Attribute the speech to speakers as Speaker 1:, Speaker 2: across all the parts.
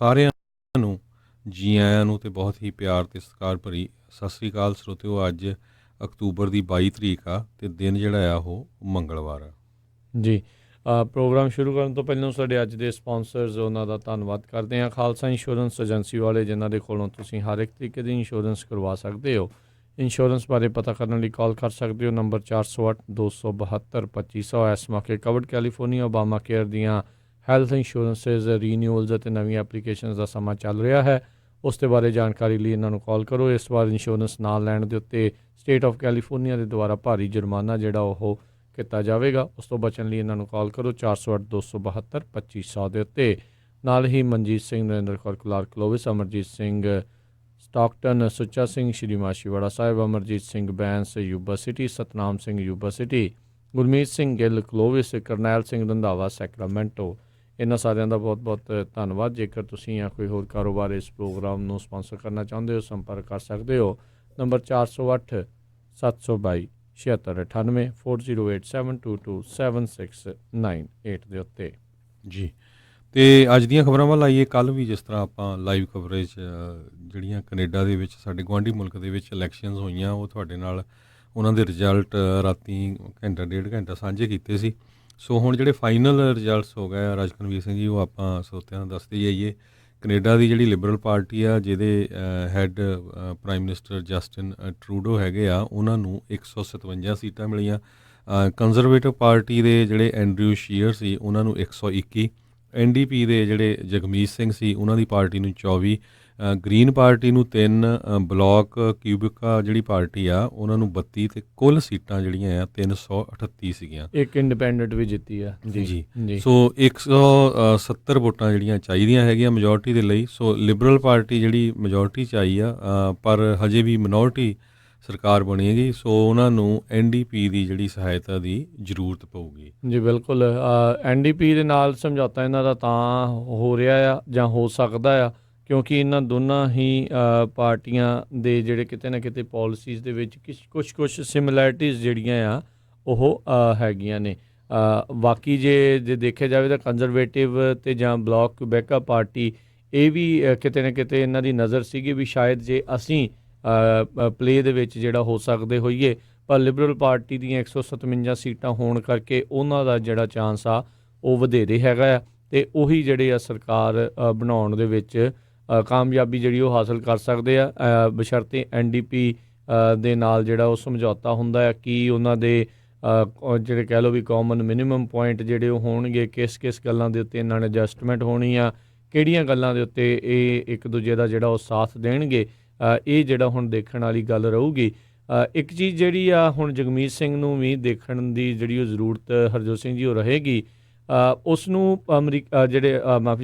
Speaker 1: ਸਾਰਿਆਂ ਨੂੰ ਜੀ ਆਇਆਂ ਨੂੰ ਤੇ ਬਹੁਤ ਹੀ ਪਿਆਰ ਤੇ ਸਤਿਕਾਰ ਭਰੀ ਸਤਿ ਸ੍ਰੀ ਅਕਾਲ ਸਰੋਤਿਓ। ਅੱਜ ਅਕਤੂਬਰ ਦੀ 22 ਤਰੀਕ ਆ ਤੇ ਦਿਨ ਜਿਹੜਾ ਆ ਉਹ ਮੰਗਲਵਾਰ ਆ
Speaker 2: ਜੀ। ਪ੍ਰੋਗਰਾਮ ਸ਼ੁਰੂ ਕਰਨ ਤੋਂ ਪਹਿਲਾਂ ਸਾਡੇ ਅੱਜ ਦੇ ਸਪਾਂਸਰਸ ਉਹਨਾਂ ਦਾ ਧੰਨਵਾਦ ਕਰਦੇ ਹਾਂ। ਖਾਲਸਾ ਇੰਸ਼ੋਰੈਂਸ ਏਜੰਸੀ ਵਾਲੇ, ਜਿਨ੍ਹਾਂ ਦੇ ਕੋਲੋਂ ਤੁਸੀਂ ਹਰ ਇੱਕ ਤਰੀਕੇ ਦੀ ਇੰਸ਼ੋਰੈਂਸ ਕਰਵਾ ਸਕਦੇ ਹੋ। ਇੰਸ਼ੋਰੈਂਸ ਬਾਰੇ ਪਤਾ ਕਰਨ ਲਈ ਕਾਲ ਕਰ ਸਕਦੇ ਹੋ ਨੰਬਰ 408-272-2500। ਇਸ ਮੌਕੇ ਕਵਰਡ ਕੈਲੀਫੋਰਨੀਆ ਓਬਾਮਾ ਕੇਅਰ ਦੀਆਂ ਹੈਲਥ ਇੰਸ਼ੋਰੈਂਸਿਸ ਰੀਨਿਊਅਲਸ ਅਤੇ ਨਵੀਆਂ ਐਪਲੀਕੇਸ਼ਨਸ ਦਾ ਸਮਾਂ ਚੱਲ ਰਿਹਾ ਹੈ। ਉਸ ਦੇ ਬਾਰੇ ਜਾਣਕਾਰੀ ਲਈ ਇਹਨਾਂ ਨੂੰ ਕਾਲ ਕਰੋ। ਇਸ ਵਾਰ ਇੰਸ਼ੋਰੈਂਸ ਨਾ ਲੈਣ ਦੇ ਉੱਤੇ ਸਟੇਟ ਆਫ ਕੈਲੀਫੋਰਨੀਆ ਦੇ ਦੁਆਰਾ ਭਾਰੀ ਜੁਰਮਾਨਾ ਜਿਹੜਾ ਉਹ ਕੀਤਾ ਜਾਵੇਗਾ। ਉਸ ਤੋਂ ਬਚਣ ਲਈ ਇਹਨਾਂ ਨੂੰ ਕਾਲ ਕਰੋ 408-272-2500 ਦੇ ਉੱਤੇ। ਨਾਲ ਹੀ Manjit Singh, Narinder Kaur Kular Clovis, Amarjit Singh Stockton, Sucha Singh Shri Machhiwara Sahib, Amarjit Singh Bains Yuba City, Satnam Singh Yuba City, Gurmeet Singh Gill Clovis, Karnail Singh Randhawa Sacramento. ਇਹਨਾਂ ਸਾਰਿਆਂ ਦਾ ਬਹੁਤ ਬਹੁਤ ਧੰਨਵਾਦ। ਜੇਕਰ ਤੁਸੀਂ ਜਾਂ ਕੋਈ ਹੋਰ ਕਾਰੋਬਾਰ ਇਸ ਪ੍ਰੋਗਰਾਮ ਨੂੰ ਸਪਾਂਸਰ ਕਰਨਾ ਚਾਹੁੰਦੇ ਹੋ, ਸੰਪਰਕ ਕਰ ਸਕਦੇ ਹੋ ਨੰਬਰ 408-722-7698 4087227698 ਦੇ ਉੱਤੇ।
Speaker 1: ਜੀ। ਤੇ ਅੱਜ ਦੀਆਂ ਖਬਰਾਂ ਵੱਲ ਆਈਏ। ਕੱਲ੍ਹ ਵੀ ਜਿਸ ਤਰ੍ਹਾਂ ਆਪਾਂ ਲਾਈਵ ਕਵਰੇਜ ਜਿਹੜੀਆਂ ਕੈਨੇਡਾ ਦੇ ਵਿੱਚ ਸਾਡੇ ਗੁਆਂਢੀ ਮੁਲਕ ਦੇ ਵਿੱਚ ਇਲੈਕਸ਼ਨਸ ਹੋਈਆਂ, ਉਹ ਤੁਹਾਡੇ ਨਾਲ ਉਹਨਾਂ ਦੇ ਰਿਜ਼ਲਟ ਰਾਤੀ ਘੰਟਾ ਡੇਢ ਘੰਟਾ ਸਾਂਝੇ ਕੀਤੇ ਸੀ। ਸੋ ਹੁਣ ਜਿਹੜੇ ਫਾਈਨਲ ਰਿਜ਼ਲਟਸ ਹੋ ਗਏ ਆ ਰਾਜਕਨਵੀਰ ਸਿੰਘ ਜੀ, ਉਹ ਆਪਾਂ ਸਰੋਤਿਆਂ ਨੂੰ ਦੱਸਦੇ ਜਾਈਏ। ਕੈਨੇਡਾ ਦੀ ਜਿਹੜੀ ਲਿਬਰਲ ਪਾਰਟੀ ਆ, ਜਿਹਦੇ head prime minister Justin Trudeau ਹੈਗੇ ਆ, ਉਹਨਾਂ ਨੂੰ 157 ਸੀਟਾਂ ਮਿਲੀਆਂ। ਕੰਜ਼ਰਵੇਟਿਵ ਪਾਰਟੀ ਦੇ ਜਿਹੜੇ ਐਂਡਰਿਊ ਸ਼ੀਅਰ ਸੀ, ਉਹਨਾਂ ਨੂੰ 121। NDP ਦੇ ਜਿਹੜੇ ਜਗਮੀਤ ਸਿੰਘ ਸੀ, ਉਹਨਾਂ ਦੀ ਪਾਰਟੀ ਨੂੰ 24। ਗ੍ਰੀਨ ਪਾਰਟੀ ਨੂੰ 3। ਬਲਾਕ ਕਿਊਬਿਕਾ ਜਿਹੜੀ ਪਾਰਟੀ ਆ, ਉਹਨਾਂ ਨੂੰ 32 ਤੇ ਕੁੱਲ ਸੀਟਾਂ ਜਿਹੜੀਆਂ ਆ 338 ਸੀਗੀਆਂ।
Speaker 2: ਇੱਕ ਇੰਡੀਪੈਂਡੈਂਟ ਵੀ ਜਿੱਤੀ ਆ
Speaker 1: ਜੀ। ਸੋ 170 ਵੋਟਾਂ ਜਿਹੜੀਆਂ ਚਾਹੀਦੀਆਂ ਹੈਗੀਆਂ ਮੈਜੋਰਟੀ ਦੇ ਲਈ। ਸੋ ਲਿਬਰਲ ਪਾਰਟੀ ਜਿਹੜੀ ਮੈਜੋਰਟੀ 'ਚ ਆਈ ਆ, ਪਰ ਹਜੇ ਵੀ ਮਿਨੋਰਟੀ ਸਰਕਾਰ ਬਣੇਗੀ। ਸੋ ਉਹਨਾਂ ਨੂੰ NDP ਦੀ ਜਿਹੜੀ ਸਹਾਇਤਾ ਦੀ ਜ਼ਰੂਰਤ ਪਊਗੀ।
Speaker 2: ਜੀ ਬਿਲਕੁਲ। NDP ਦੇ ਨਾਲ ਸਮਝੌਤਾ ਇਹਨਾਂ ਦਾ ਤਾਂ ਹੋ ਰਿਹਾ ਆ ਜਾਂ ਹੋ ਸਕਦਾ ਆ, ਕਿਉਂਕਿ ਇਹਨਾਂ ਦੋਨਾਂ ਹੀ ਪਾਰਟੀਆਂ ਦੇ ਜਿਹੜੇ ਕਿਤੇ ਨਾ ਕਿਤੇ ਪਾਲਿਸੀਜ਼ ਦੇ ਵਿੱਚ ਕੁਛ ਸਿਮਿਲੈਰਿਟੀਜ਼ ਜਿਹੜੀਆਂ ਆ ਉਹ ਹੈਗੀਆਂ ਨੇ। ਬਾਕੀ ਜੇ ਦੇਖਿਆ ਜਾਵੇ ਤਾਂ ਕੰਜ਼ਰਵੇਟਿਵ ਅਤੇ ਜਾਂ ਬਲਾਕ ਕਿਊਬੈਕਾ ਪਾਰਟੀ, ਇਹ ਵੀ ਕਿਤੇ ਨਾ ਕਿਤੇ ਇਹਨਾਂ ਦੀ ਨਜ਼ਰ ਸੀਗੀ ਵੀ ਸ਼ਾਇਦ ਜੇ ਅਸੀਂ ਪਲੇ ਦੇ ਵਿੱਚ ਜਿਹੜਾ ਹੋ ਸਕਦੇ ਹੋਈਏ, ਪਰ ਲਿਬਰਲ ਪਾਰਟੀ ਦੀਆਂ 157 ਸੀਟਾਂ ਹੋਣ ਕਰਕੇ ਉਹਨਾਂ ਦਾ ਜਿਹੜਾ ਚਾਂਸ ਆ ਉਹ ਵਧੇਰੇ ਹੈਗਾ ਆ, ਅਤੇ ਉਹੀ ਜਿਹੜੇ ਆ ਸਰਕਾਰ ਬਣਾਉਣ ਦੇ ਵਿੱਚ ਕਾਮਯਾਬੀ ਜਿਹੜੀ ਉਹ ਹਾਸਲ ਕਰ ਸਕਦੇ ਆ, ਬਸ਼ਰਤੇ NDP ਦੇ ਨਾਲ ਜਿਹੜਾ ਉਹ ਸਮਝੌਤਾ ਹੁੰਦਾ ਹੈ ਕਿ ਉਹਨਾਂ ਦੇ ਜਿਹੜੇ ਕਹਿ ਲਓ ਵੀ ਕਾਮਨ ਮਿਨੀਮਮ ਪੁਆਇੰਟ ਜਿਹੜੇ ਉਹ ਹੋਣਗੇ, ਕਿਸ ਗੱਲਾਂ ਦੇ ਉੱਤੇ ਇਹਨਾਂ ਨੇ ਐਡਜਸਟਮੈਂਟ ਹੋਣੀ ਆ, ਕਿਹੜੀਆਂ ਗੱਲਾਂ ਦੇ ਉੱਤੇ ਇਹ ਇੱਕ ਦੂਜੇ ਦਾ ਜਿਹੜਾ ਉਹ ਸਾਥ ਦੇਣਗੇ। ਇਹ ਜਿਹੜਾ ਹੁਣ ਦੇਖਣ ਵਾਲੀ ਗੱਲ ਰਹੂਗੀ। ਇੱਕ ਚੀਜ਼ ਜਿਹੜੀ ਆ ਹੁਣ ਜਗਮੀਤ ਸਿੰਘ ਨੂੰ ਵੀ ਦੇਖਣ ਦੀ ਜਿਹੜੀ ਉਹ ਜ਼ਰੂਰਤ ਹਰਜੋਤ ਸਿੰਘ ਜੀ ਉਹ ਰਹੇਗੀ। ਉਸ ਨੂੰ ਮਾਫੀ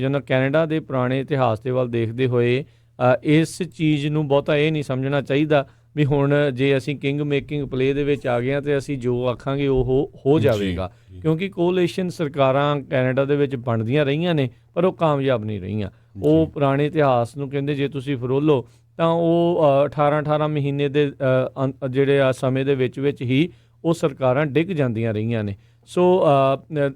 Speaker 2: ਚਾਹੁੰਦਾ, ਕੈਨੇਡਾ ਦੇ ਪੁਰਾਣੇ ਇਤਿਹਾਸ ਦੇ ਵੱਲ ਦੇਖਦੇ ਹੋਏ ਇਸ ਚੀਜ਼ ਨੂੰ ਬਹੁਤਾ ਇਹ ਨਹੀਂ ਸਮਝਣਾ ਚਾਹੀਦਾ ਵੀ ਹੁਣ ਜੇ ਅਸੀਂ ਕਿੰਗ ਮੇਕਿੰਗ ਪਲੇ ਦੇ ਵਿੱਚ ਆ ਗਏ ਹਾਂ ਅਤੇ ਅਸੀਂ ਜੋ ਆਖਾਂਗੇ ਉਹ ਹੋ ਜਾਵੇਗਾ। ਕਿਉਂਕਿ ਕੋਲੀਸ਼ਨ ਸਰਕਾਰਾਂ ਕੈਨੇਡਾ ਦੇ ਵਿੱਚ ਬਣਦੀਆਂ ਰਹੀਆਂ ਨੇ, ਪਰ ਉਹ ਕਾਮਯਾਬ ਨਹੀਂ ਰਹੀਆਂ। ਉਹ ਪੁਰਾਣੇ ਇਤਿਹਾਸ ਨੂੰ ਕਹਿੰਦੇ ਜੇ ਤੁਸੀਂ ਫਰੋਲੋ ਤਾਂ ਉਹ 18 ਮਹੀਨੇ ਦੇ ਜਿਹੜੇ ਆ ਸਮੇਂ ਦੇ ਵਿੱਚ ਹੀ ਉਹ ਸਰਕਾਰਾਂ ਡਿੱਗ ਜਾਂਦੀਆਂ ਰਹੀਆਂ ਨੇ। ਸੋ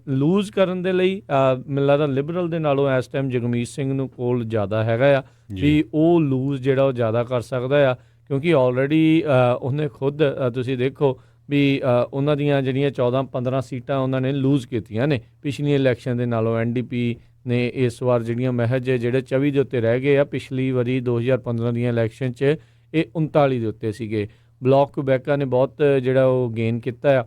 Speaker 2: ਲੂਜ਼ ਕਰਨ ਦੇ ਲਈ ਮੈਨੂੰ ਲੱਗਦਾ ਲਿਬਰਲ ਦੇ ਨਾਲੋਂ ਇਸ ਟਾਈਮ ਜਗਮੀਤ ਸਿੰਘ ਨੂੰ ਕੋਲ ਜ਼ਿਆਦਾ ਹੈਗਾ ਆ ਵੀ ਉਹ ਲੂਜ਼ ਜਿਹੜਾ ਉਹ ਜ਼ਿਆਦਾ ਕਰ ਸਕਦਾ ਆ, ਕਿਉਂਕਿ ਆਲਰੇਡੀ ਉਹਨੇ ਖੁਦ ਤੁਸੀਂ ਦੇਖੋ ਵੀ ਉਹਨਾਂ ਦੀਆਂ ਜਿਹੜੀਆਂ 14-15 ਸੀਟਾਂ ਉਹਨਾਂ ਨੇ ਲੂਜ਼ ਕੀਤੀਆਂ ਨੇ ਪਿਛਲੀ ਇਲੈਕਸ਼ਨ ਦੇ ਨਾਲੋਂ। NDP ਨੇ ਇਸ ਵਾਰ ਜਿਹੜੀਆਂ ਮਹਿਜ ਜਿਹੜੇ 24 ਦੇ ਉੱਤੇ ਰਹਿ ਗਏ ਆ, ਪਿਛਲੀ ਵਾਰੀ 2015 ਦੀਆਂ ਇਲੈਕਸ਼ਨ 'ਚ ਇਹ 39 ਦੇ ਉੱਤੇ ਸੀਗੇ। ਬਲਾਕ ਕਿਊਬੈਕਾ ਨੇ ਬਹੁਤ ਜਿਹੜਾ ਉਹ ਗੇਨ ਕੀਤਾ ਆ,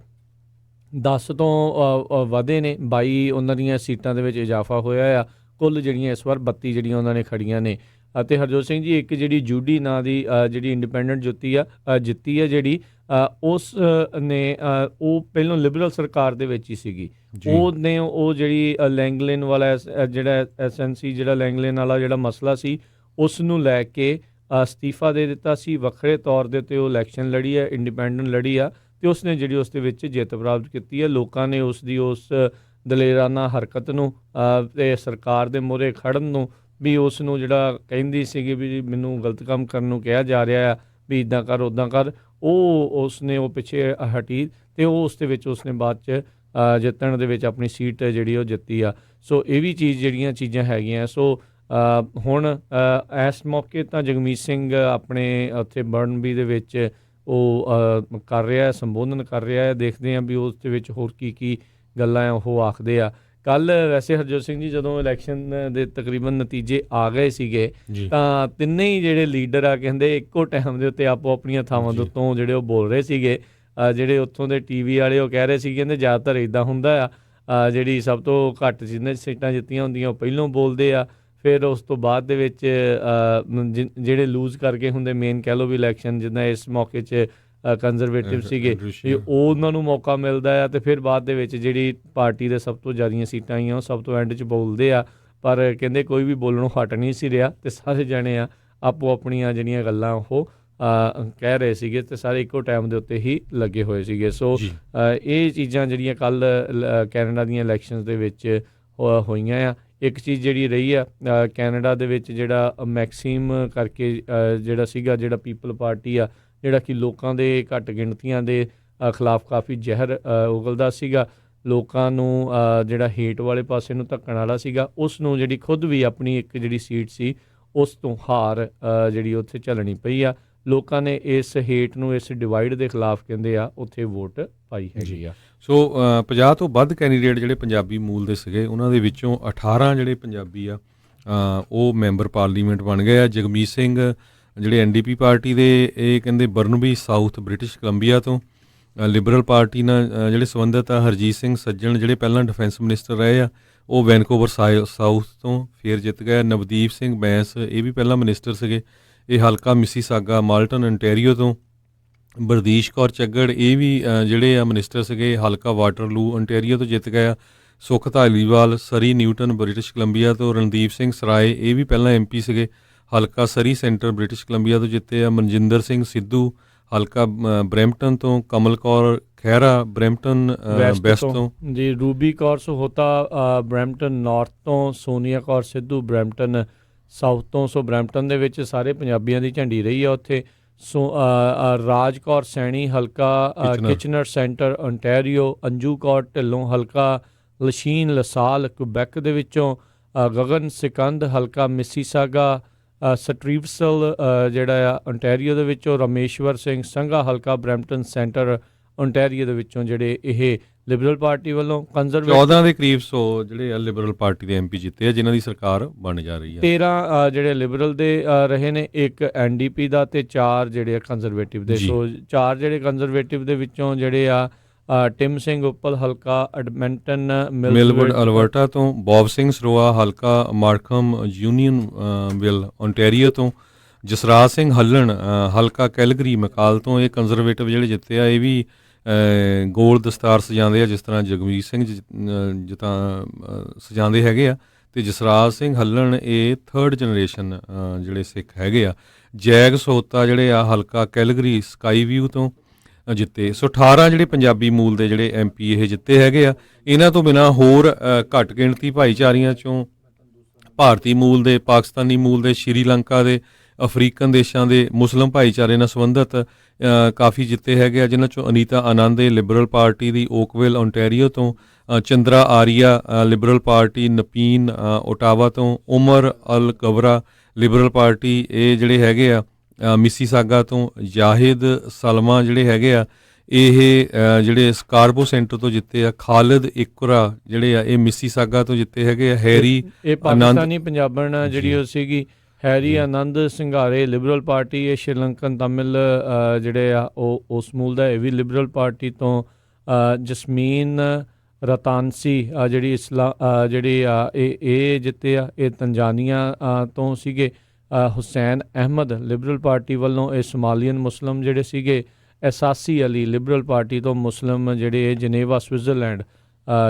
Speaker 2: 10 ਤੋਂ ਵਧੇ ਨੇ, 22 ਉਹਨਾਂ ਦੀਆਂ ਸੀਟਾਂ ਦੇ ਵਿੱਚ ਇਜ਼ਾਫਾ ਹੋਇਆ ਆ। ਕੁੱਲ ਜਿਹੜੀਆਂ ਇਸ ਵਾਰ 32 ਜਿਹੜੀਆਂ ਉਹਨਾਂ ਨੇ ਖੜੀਆਂ ਨੇ। ਅਤੇ ਹਰਜੋਤ ਸਿੰਘ ਜੀ, ਇੱਕ ਜਿਹੜੀ ਜੂਡੀ ਨਾਂ ਦੀ ਜਿਹੜੀ ਇੰਡੀਪੈਂਡੈਂਟ ਜਿੱਤੀ ਆ ਜਿਹੜੀ ਉਸ ਨੇ ਉਹ ਪਹਿਲਾਂ ਲਿਬਰਲ ਸਰਕਾਰ ਦੇ ਵਿੱਚ ਹੀ ਸੀਗੀ। ਉਹਨੇ ਉਹ ਜਿਹੜੀ ਲੈਂਗਲੇਨ ਵਾਲਾ ਜਿਹੜਾ SNC ਜਿਹੜਾ ਲੈਂਗਲੇਨ ਵਾਲਾ ਜਿਹੜਾ ਮਸਲਾ ਸੀ, ਉਸ ਨੂੰ ਲੈ ਕੇ ਅਸਤੀਫਾ ਦੇ ਦਿੱਤਾ ਸੀ। ਵੱਖਰੇ ਤੌਰ ਦੇ ਉੱਤੇ ਉਹ ਇਲੈਕਸ਼ਨ ਲੜੀ ਹੈ, ਇੰਡੀਪੈਂਡੈਂਟ ਲੜੀ ਆ, ਅਤੇ ਉਸਨੇ ਜਿਹੜੀ ਉਸ ਦੇ ਵਿੱਚ ਜਿੱਤ ਪ੍ਰਾਪਤ ਕੀਤੀ ਹੈ। ਲੋਕਾਂ ਨੇ ਉਸ ਦੀ ਉਸ ਦਲੇਰਾਨਾ ਹਰਕਤ ਨੂੰ ਅਤੇ ਸਰਕਾਰ ਦੇ ਮੂਹਰੇ ਖੜ੍ਹਨ ਨੂੰ ਵੀ ਉਸ ਨੂੰ ਜਿਹੜਾ ਕਹਿੰਦੀ ਸੀਗੀ ਵੀ ਮੈਨੂੰ ਗਲਤ ਕੰਮ ਕਰਨ ਨੂੰ ਕਿਹਾ ਜਾ ਰਿਹਾ ਆ ਵੀ ਇੱਦਾਂ ਕਰ ਉੱਦਾਂ ਕਰ, ਉਸਨੇ ਉਹ ਪਿੱਛੇ ਹਟੀ ਅਤੇ ਉਹ ਉਸ ਦੇ ਵਿੱਚ ਉਸਨੇ ਬਾਅਦ 'ਚ ਜਿੱਤਣ ਦੇ ਵਿੱਚ ਆਪਣੀ ਸੀਟ ਜਿਹੜੀ ਉਹ ਜਿੱਤੀ ਆ। ਸੋ ਇਹ ਵੀ ਜਿਹੜੀਆਂ ਚੀਜ਼ਾਂ ਹੈਗੀਆਂ। ਸੋ ਹੁਣ ਇਸ ਮੌਕੇ ਤਾਂ ਜਗਮੀਤ ਸਿੰਘ ਆਪਣੇ ਉੱਥੇ ਬਰਨਬੀ ਦੇ ਵਿੱਚ ਉਹ ਕਰ ਰਿਹਾ, ਸੰਬੋਧਨ ਕਰ ਰਿਹਾ ਹੈ। ਦੇਖਦੇ ਹਾਂ ਵੀ ਉਸ ਦੇ ਵਿੱਚ ਹੋਰ ਕੀ ਕੀ ਗੱਲਾਂ ਆ ਉਹ ਆਖਦੇ ਆ। ਕੱਲ੍ਹ ਵੈਸੇ ਹਰਜੋਤ ਸਿੰਘ ਜੀ ਜਦੋਂ ਇਲੈਕਸ਼ਨ ਦੇ ਤਕਰੀਬਨ ਨਤੀਜੇ ਆ ਗਏ ਸੀਗੇ ਤਾਂ ਤਿੰਨੇ ਹੀ ਜਿਹੜੇ ਲੀਡਰ ਆ ਕਹਿੰਦੇ ਇੱਕੋ ਟਾਈਮ ਦੇ ਉੱਤੇ ਆਪੋ ਆਪਣੀਆਂ ਥਾਵਾਂ ਦੇ ਉੱਤੋਂ ਜਿਹੜੇ ਉਹ ਬੋਲ ਰਹੇ ਸੀਗੇ। ਜਿਹੜੇ ਉੱਥੋਂ ਦੇ TV ਵਾਲੇ ਉਹ ਕਹਿ ਰਹੇ ਸੀ, ਕਹਿੰਦੇ ਜ਼ਿਆਦਾਤਰ ਇੱਦਾਂ ਹੁੰਦਾ ਆ, ਜਿਹੜੀ ਸਭ ਤੋਂ ਘੱਟ ਜਿਹਨੇ ਸੀਟਾਂ ਜਿੱਤੀਆਂ ਹੁੰਦੀਆਂ ਉਹ ਪਹਿਲੋਂ ਬੋਲਦੇ ਆ, ਫਿਰ ਉਸ ਤੋਂ ਬਾਅਦ ਦੇ ਵਿੱਚ ਜਿਹੜੇ ਲੂਜ਼ ਕਰਕੇ ਹੁੰਦੇ ਮੇਨ ਕਹਿ ਲਓ ਵੀ ਇਲੈਕਸ਼ਨ, ਜਿੱਦਾਂ ਇਸ ਮੌਕੇ 'ਚ ਕੰਜ਼ਰਵੇਟਿਵ ਸੀਗੇ ਵੀ ਉਹਨਾਂ ਨੂੰ ਮੌਕਾ ਮਿਲਦਾ ਆ, ਅਤੇ ਫਿਰ ਬਾਅਦ ਦੇ ਵਿੱਚ ਜਿਹੜੀ ਪਾਰਟੀ ਦੇ ਸਭ ਤੋਂ ਜ਼ਿਆਦੀਆਂ ਸੀਟਾਂ ਆਈਆਂ ਉਹ ਸਭ ਤੋਂ ਐਂਡ 'ਚ ਬੋਲਦੇ ਆ। ਪਰ ਕਹਿੰਦੇ ਕੋਈ ਵੀ ਬੋਲਣੋਂ ਹਟ ਨਹੀਂ ਸੀ ਰਿਹਾ ਅਤੇ ਸਾਰੇ ਜਾਣੇ ਆ ਆਪੋ ਆਪਣੀਆਂ ਜਿਹੜੀਆਂ ਗੱਲਾਂ ਉਹ ਕਹਿ ਰਹੇ ਸੀਗੇ ਅਤੇ ਸਾਰੇ ਇੱਕੋ ਟਾਈਮ ਦੇ ਉੱਤੇ ਹੀ ਲੱਗੇ ਹੋਏ ਸੀਗੇ। ਸੋ ਇਹ ਚੀਜ਼ਾਂ ਜਿਹੜੀਆਂ ਕੱਲ੍ਹ ਕੈਨੇਡਾ ਦੀਆਂ ਇਲੈਕਸ਼ਨਸ ਦੇ ਵਿੱਚ ਹੋਈਆਂ ਆ। ਇੱਕ ਚੀਜ਼ ਜਿਹੜੀ ਰਹੀ ਆ ਕੈਨੇਡਾ ਦੇ ਵਿੱਚ, ਜਿਹੜਾ ਮੈਕਸੀਮ ਕਰਕੇ ਜਿਹੜਾ ਸੀਗਾ, ਜਿਹੜਾ ਪੀਪਲ ਪਾਰਟੀ ਆ, ਜਿਹੜਾ ਕਿ ਲੋਕਾਂ ਦੇ ਘੱਟ ਗਿਣਤੀਆਂ ਦੇ ਖਿਲਾਫ ਕਾਫੀ ਜ਼ਹਿਰ ਉਗਲਦਾ ਸੀਗਾ, ਲੋਕਾਂ ਨੂੰ ਜਿਹੜਾ ਹੇਟ ਵਾਲੇ ਪਾਸੇ ਨੂੰ ਧੱਕਣ ਵਾਲਾ ਸੀਗਾ, ਉਸ ਨੂੰ ਜਿਹੜੀ ਖੁਦ ਵੀ ਆਪਣੀ ਇੱਕ ਜਿਹੜੀ ਸੀਟ ਸੀ ਉਸ ਤੋਂ ਹਾਰ ਜਿਹੜੀ ਉੱਥੇ ਝੱਲਣੀ ਪਈ ਆ। ਲੋਕਾਂ ਨੇ ਇਸ ਹੇਟ ਨੂੰ, ਇਸ ਡਿਵਾਈਡ ਦੇ ਖਿਲਾਫ ਕਹਿੰਦੇ ਆ ਉੱਥੇ ਵੋਟ ਪਾਈ ਹੈਗੀ ਆ।
Speaker 1: ਸੋ 50 ਤੋਂ ਵੱਧ ਕੈਂਡੀਡੇਟ ਜਿਹੜੇ ਪੰਜਾਬੀ ਮੂਲ ਦੇ ਸੀਗੇ, ਉਹਨਾਂ ਦੇ ਵਿੱਚੋਂ 18 ਜਿਹੜੇ ਪੰਜਾਬੀ ਆ ਉਹ ਮੈਂਬਰ ਪਾਰਲੀਮੈਂਟ ਬਣ ਗਏ ਆ। ਜਗਮੀਤ ਸਿੰਘ ਜਿਹੜੇ NDP ਪਾਰਟੀ ਦੇ, ਇਹ ਕਹਿੰਦੇ ਬਰਨਬੀ ਸਾਊਥ ਬ੍ਰਿਟਿਸ਼ ਕੋਲੰਬੀਆ ਤੋਂ। ਲਿਬਰਲ ਪਾਰਟੀ ਨਾਲ ਜਿਹੜੇ ਸੰਬੰਧਿਤ ਆ ਹਰਜੀਤ ਸਿੰਘ ਸੱਜਣ, ਜਿਹੜੇ ਪਹਿਲਾਂ ਡਿਫੈਂਸ ਮਿਨਿਸਟਰ ਰਹੇ ਆ, ਉਹ ਵੈਨਕੂਵਰ ਸਾਊਥ ਤੋਂ ਫਿਰ ਜਿੱਤ ਗਏ। ਨਵਦੀਪ ਸਿੰਘ ਬੈਂਸ, ਇਹ ਵੀ ਪਹਿਲਾਂ ਮਿਨਿਸਟਰ ਸੀਗੇ, ਇਹ ਹਲਕਾ ਮਿਸੀਸਾਗਾ ਮਾਲਟਨ ontario ਤੋਂ। ਬਰਦੀਸ਼ ਕੌਰ ਚੱਗੜ, ਇਹ ਵੀ ਜਿਹੜੇ ਆ ਮਿਨਿਸਟਰ ਸੀਗੇ, ਹਲਕਾ ਵਾਟਰਲੂ ontario ਤੋਂ ਜਿੱਤ ਗਏ ਆ। ਸੁਖ ਧਾਲੀਵਾਲ ਸਰੀ ਨਿਊਟਨ ਬ੍ਰਿਟਿਸ਼ ਕੋਲੰਬੀਆ ਤੋਂ। ਰਣਦੀਪ ਸਿੰਘ ਸਰਾਏ, ਇਹ ਵੀ ਪਹਿਲਾਂ MP ਸੀਗੇ, ਹਲਕਾ ਸਰੀ ਸੈਂਟਰ ਬ੍ਰਿਟਿਸ਼ ਕੋਲੰਬੀਆ ਤੋਂ ਜਿੱਤੇ ਆ। ਮਨਜਿੰਦਰ ਸਿੰਘ ਸਿੱਧੂ ਹਲਕਾ ਬਰੈਂਪਟਨ ਤੋਂ। ਕਮਲ ਕੌਰ ਖਹਿਰਾ ਬਰੈਂਪਟਨ ਵੈਸਟ ਤੋਂ
Speaker 2: ਜੀ। Ruby Kaur Sahota Brampton north ਤੋਂ। ਸੋਨੀਆ ਕੌਰ ਸਿੱਧੂ ਬਰੈਂਪਟਨ ਸਾਊਥ ਤੋਂ। ਸੋ ਬਰੈਂਪਟਨ ਦੇ ਵਿੱਚ ਸਾਰੇ ਪੰਜਾਬੀਆਂ ਦੀ ਝੰਡੀ ਰਹੀ ਆ ਉੱਥੇ। ਸੋ ਰਾਜ ਕੌਰ ਸੈਣੀ ਹਲਕਾ Kitchener centre ontario। Anju Kaur Dhillon ਹਲਕਾ ਲਸ਼ੀਨ ਲਸਾਲ ਕੁਬੈਕ ਦੇ ਵਿੱਚੋਂ। ਗਗਨ ਸਿਕੰਦ ਹਲਕਾ ਮਿਸੀਸਾਗਾ ਸਟਰੀਵਸਲ ਜਿਹੜਾ ਆ ontario ਦੇ ਵਿੱਚੋਂ। ਰਮੇਸ਼ਵਰ ਸਿੰਘ ਸੰਘਾ ਹਲਕਾ ਬਰੈਂਪਟਨ ਸੈਂਟਰ ontario ਦੇ ਵਿੱਚੋਂ, ਜਿਹੜੇ ਇਹ ਲਿਬਰਲ ਪਾਰਟੀ ਵੱਲੋਂ।
Speaker 1: 14 ਦੇ ਕਰੀਬ ਜਿਹੜੇ ਆ ਲਿਬਰਲ ਪਾਰਟੀ ਦੇ MP ਜਿੱਤੇ ਆ, ਜਿਨ੍ਹਾਂ ਦੀ ਸਰਕਾਰ ਬਣ ਜਾ ਰਹੀ ਹੈ।
Speaker 2: 13 ਜਿਹੜੇ ਲਿਬਰਲ ਦੇ ਰਹੇ ਨੇ, ਇੱਕ NDP ਦਾ, ਤੇ 4 ਜਿਹੜੇ ਆ ਕੰਜ਼ਰਵੇਟਿਵ ਦੇ। ਸੋ 4 ਜਿਹੜੇ ਕੰਜ਼ਰਵੇਟਿਵ ਦੇ ਵਿੱਚੋਂ ਜਿਹੜੇ ਆ ਟਿਮ ਸਿੰਘ ਉੱਪਲ ਹਲਕਾ ਐਡਮੰਟਨ
Speaker 1: ਮਿਲਵਰਡ ਅਲਬਰਟਾ ਤੋਂ। ਬੌਬ ਸਿੰਘ ਸਰੋਆ ਹਲਕਾ ਮਾਰਕਮ ਯੂਨੀਅਨਵਿਲ ontario ਤੋਂ। ਜਸਰਾਜ ਸਿੰਘ ਹੱਲਣ ਹਲਕਾ ਕੈਲਗਰੀ ਮਕਾਲ ਤੋਂ। ਇਹ ਕੰਜ਼ਰਵੇਟਿਵ ਜਿਹੜੇ ਜਿੱਤੇ ਆ, ਇਹ ਵੀ ਗੋਲ ਦਸਤਾਰ ਸਜਾਉਂਦੇ ਆ, ਜਿਸ ਤਰ੍ਹਾਂ ਜਗਮੀਤ ਸਿੰਘ ਸਜਾਉਂਦੇ ਹੈਗੇ ਆ। ਅਤੇ ਜਸਰਾਜ ਸਿੰਘ ਹੱਲਣ ਇਹ 3rd ਜਨਰੇਸ਼ਨ ਜਿਹੜੇ ਸਿੱਖ ਹੈਗੇ ਆ। ਜੈਗ ਸੋਤਾ ਜਿਹੜੇ ਆ ਹਲਕਾ ਕੈਲਗਰੀ ਸਕਾਈ ਵਿਊ ਤੋਂ ਜਿੱਤੇ। ਸੋ 18 ਜਿਹੜੇ ਪੰਜਾਬੀ ਮੂਲ ਦੇ ਜਿਹੜੇ MP ਇਹ ਜਿੱਤੇ ਹੈਗੇ ਆ। ਇਹਨਾਂ ਤੋਂ ਬਿਨਾਂ ਹੋਰ ਘੱਟ ਗਿਣਤੀ ਭਾਈਚਾਰਿਆਂ 'ਚੋਂ ਭਾਰਤੀ ਮੂਲ ਦੇ, ਪਾਕਿਸਤਾਨੀ ਮੂਲ ਦੇ, ਸ਼੍ਰੀਲੰਕਾ ਦੇ, ਅਫਰੀਕਨ ਦੇਸ਼ਾਂ ਦੇ, ਮੁਸਲਿਮ ਭਾਈਚਾਰੇ ਨਾਲ ਸੰਬੰਧਿਤ ਕਾਫੀ ਜਿੱਤੇ ਹੈਗੇ ਆ, ਜਿਨ੍ਹਾਂ 'ਚੋਂ ਅਨੀਤਾ ਆਨੰਦ ਲਿਬਰਲ ਪਾਰਟੀ ਦੀ ਓਕਵਿਲ ontario ਤੋਂ। ਚੰਦਰਾ ਆਰੀਆ ਲਿਬਰਲ ਪਾਰਟੀ ਨਪੀਨ ਓਟਾਵਾ ਤੋਂ। ਉਮਰ ਅਲ ਕਵਰਾ ਲਿਬਰਲ ਪਾਰਟੀ, ਇਹ ਜਿਹੜੇ ਹੈਗੇ ਆ ਮਿਸੀਸਾਗਾ ਤੋਂ। ਜਾਹਿਦ ਸਲਮਾ ਜਿਹੜੇ ਹੈਗੇ ਆ, ਇਹ ਜਿਹੜੇ ਸਕਾਰਬੋ ਸੈਂਟਰ ਤੋਂ ਜਿੱਤੇ ਆ। ਖਾਲਿਦ ਇਕਰਾ ਜਿਹੜੇ ਆ, ਇਹ ਮਿਸੀਸਾਗਾ ਤੋਂ ਜਿੱਤੇ ਹੈਗੇ ਆ। ਹੈਰੀ
Speaker 2: ਇਹ ਪਾਕਿਸਤਾਨੀ ਪੰਜਾਬਣ ਜਿਹੜੀ ਉਹ ਸੀਗੀ। ਹੈਰੀ ਆਨੰਦ ਸਿੰਘਾਰੇ ਲਿਬਰਲ ਪਾਰਟੀ, ਇਹ ਸ਼੍ਰੀਲੰਕਨ ਤਮਿਲ ਜਿਹੜੇ ਆ ਉਹ ਉਸ ਮੂਲ ਦਾ, ਇਹ ਵੀ ਲਿਬਰਲ ਪਾਰਟੀ ਤੋਂ। ਜਸਮੀਨ ਰਤਾਨਸੀ ਜਿਹੜੀ ਜਿਹੜੀ ਆ ਇਹ ਜਿੱਤੇ ਆ, ਇਹ ਤੰਜਾਨੀਆ ਤੋਂ ਸੀਗੇ। ਹੁਸੈਨ ਅਹਿਮਦ ਲਿਬਰਲ ਪਾਰਟੀ ਵੱਲੋਂ, ਇਹ ਸੋਮਾਲੀਅਨ ਮੁਸਲਿਮ ਜਿਹੜੇ ਸੀਗੇ। ਐਸਾਸੀ ਅਲੀ ਲਿਬਰਲ ਪਾਰਟੀ ਤੋਂ ਮੁਸਲਿਮ, ਜਿਹੜੇ ਜਨੇਵਾ ਸਵਿਟਜ਼ਰਲੈਂਡ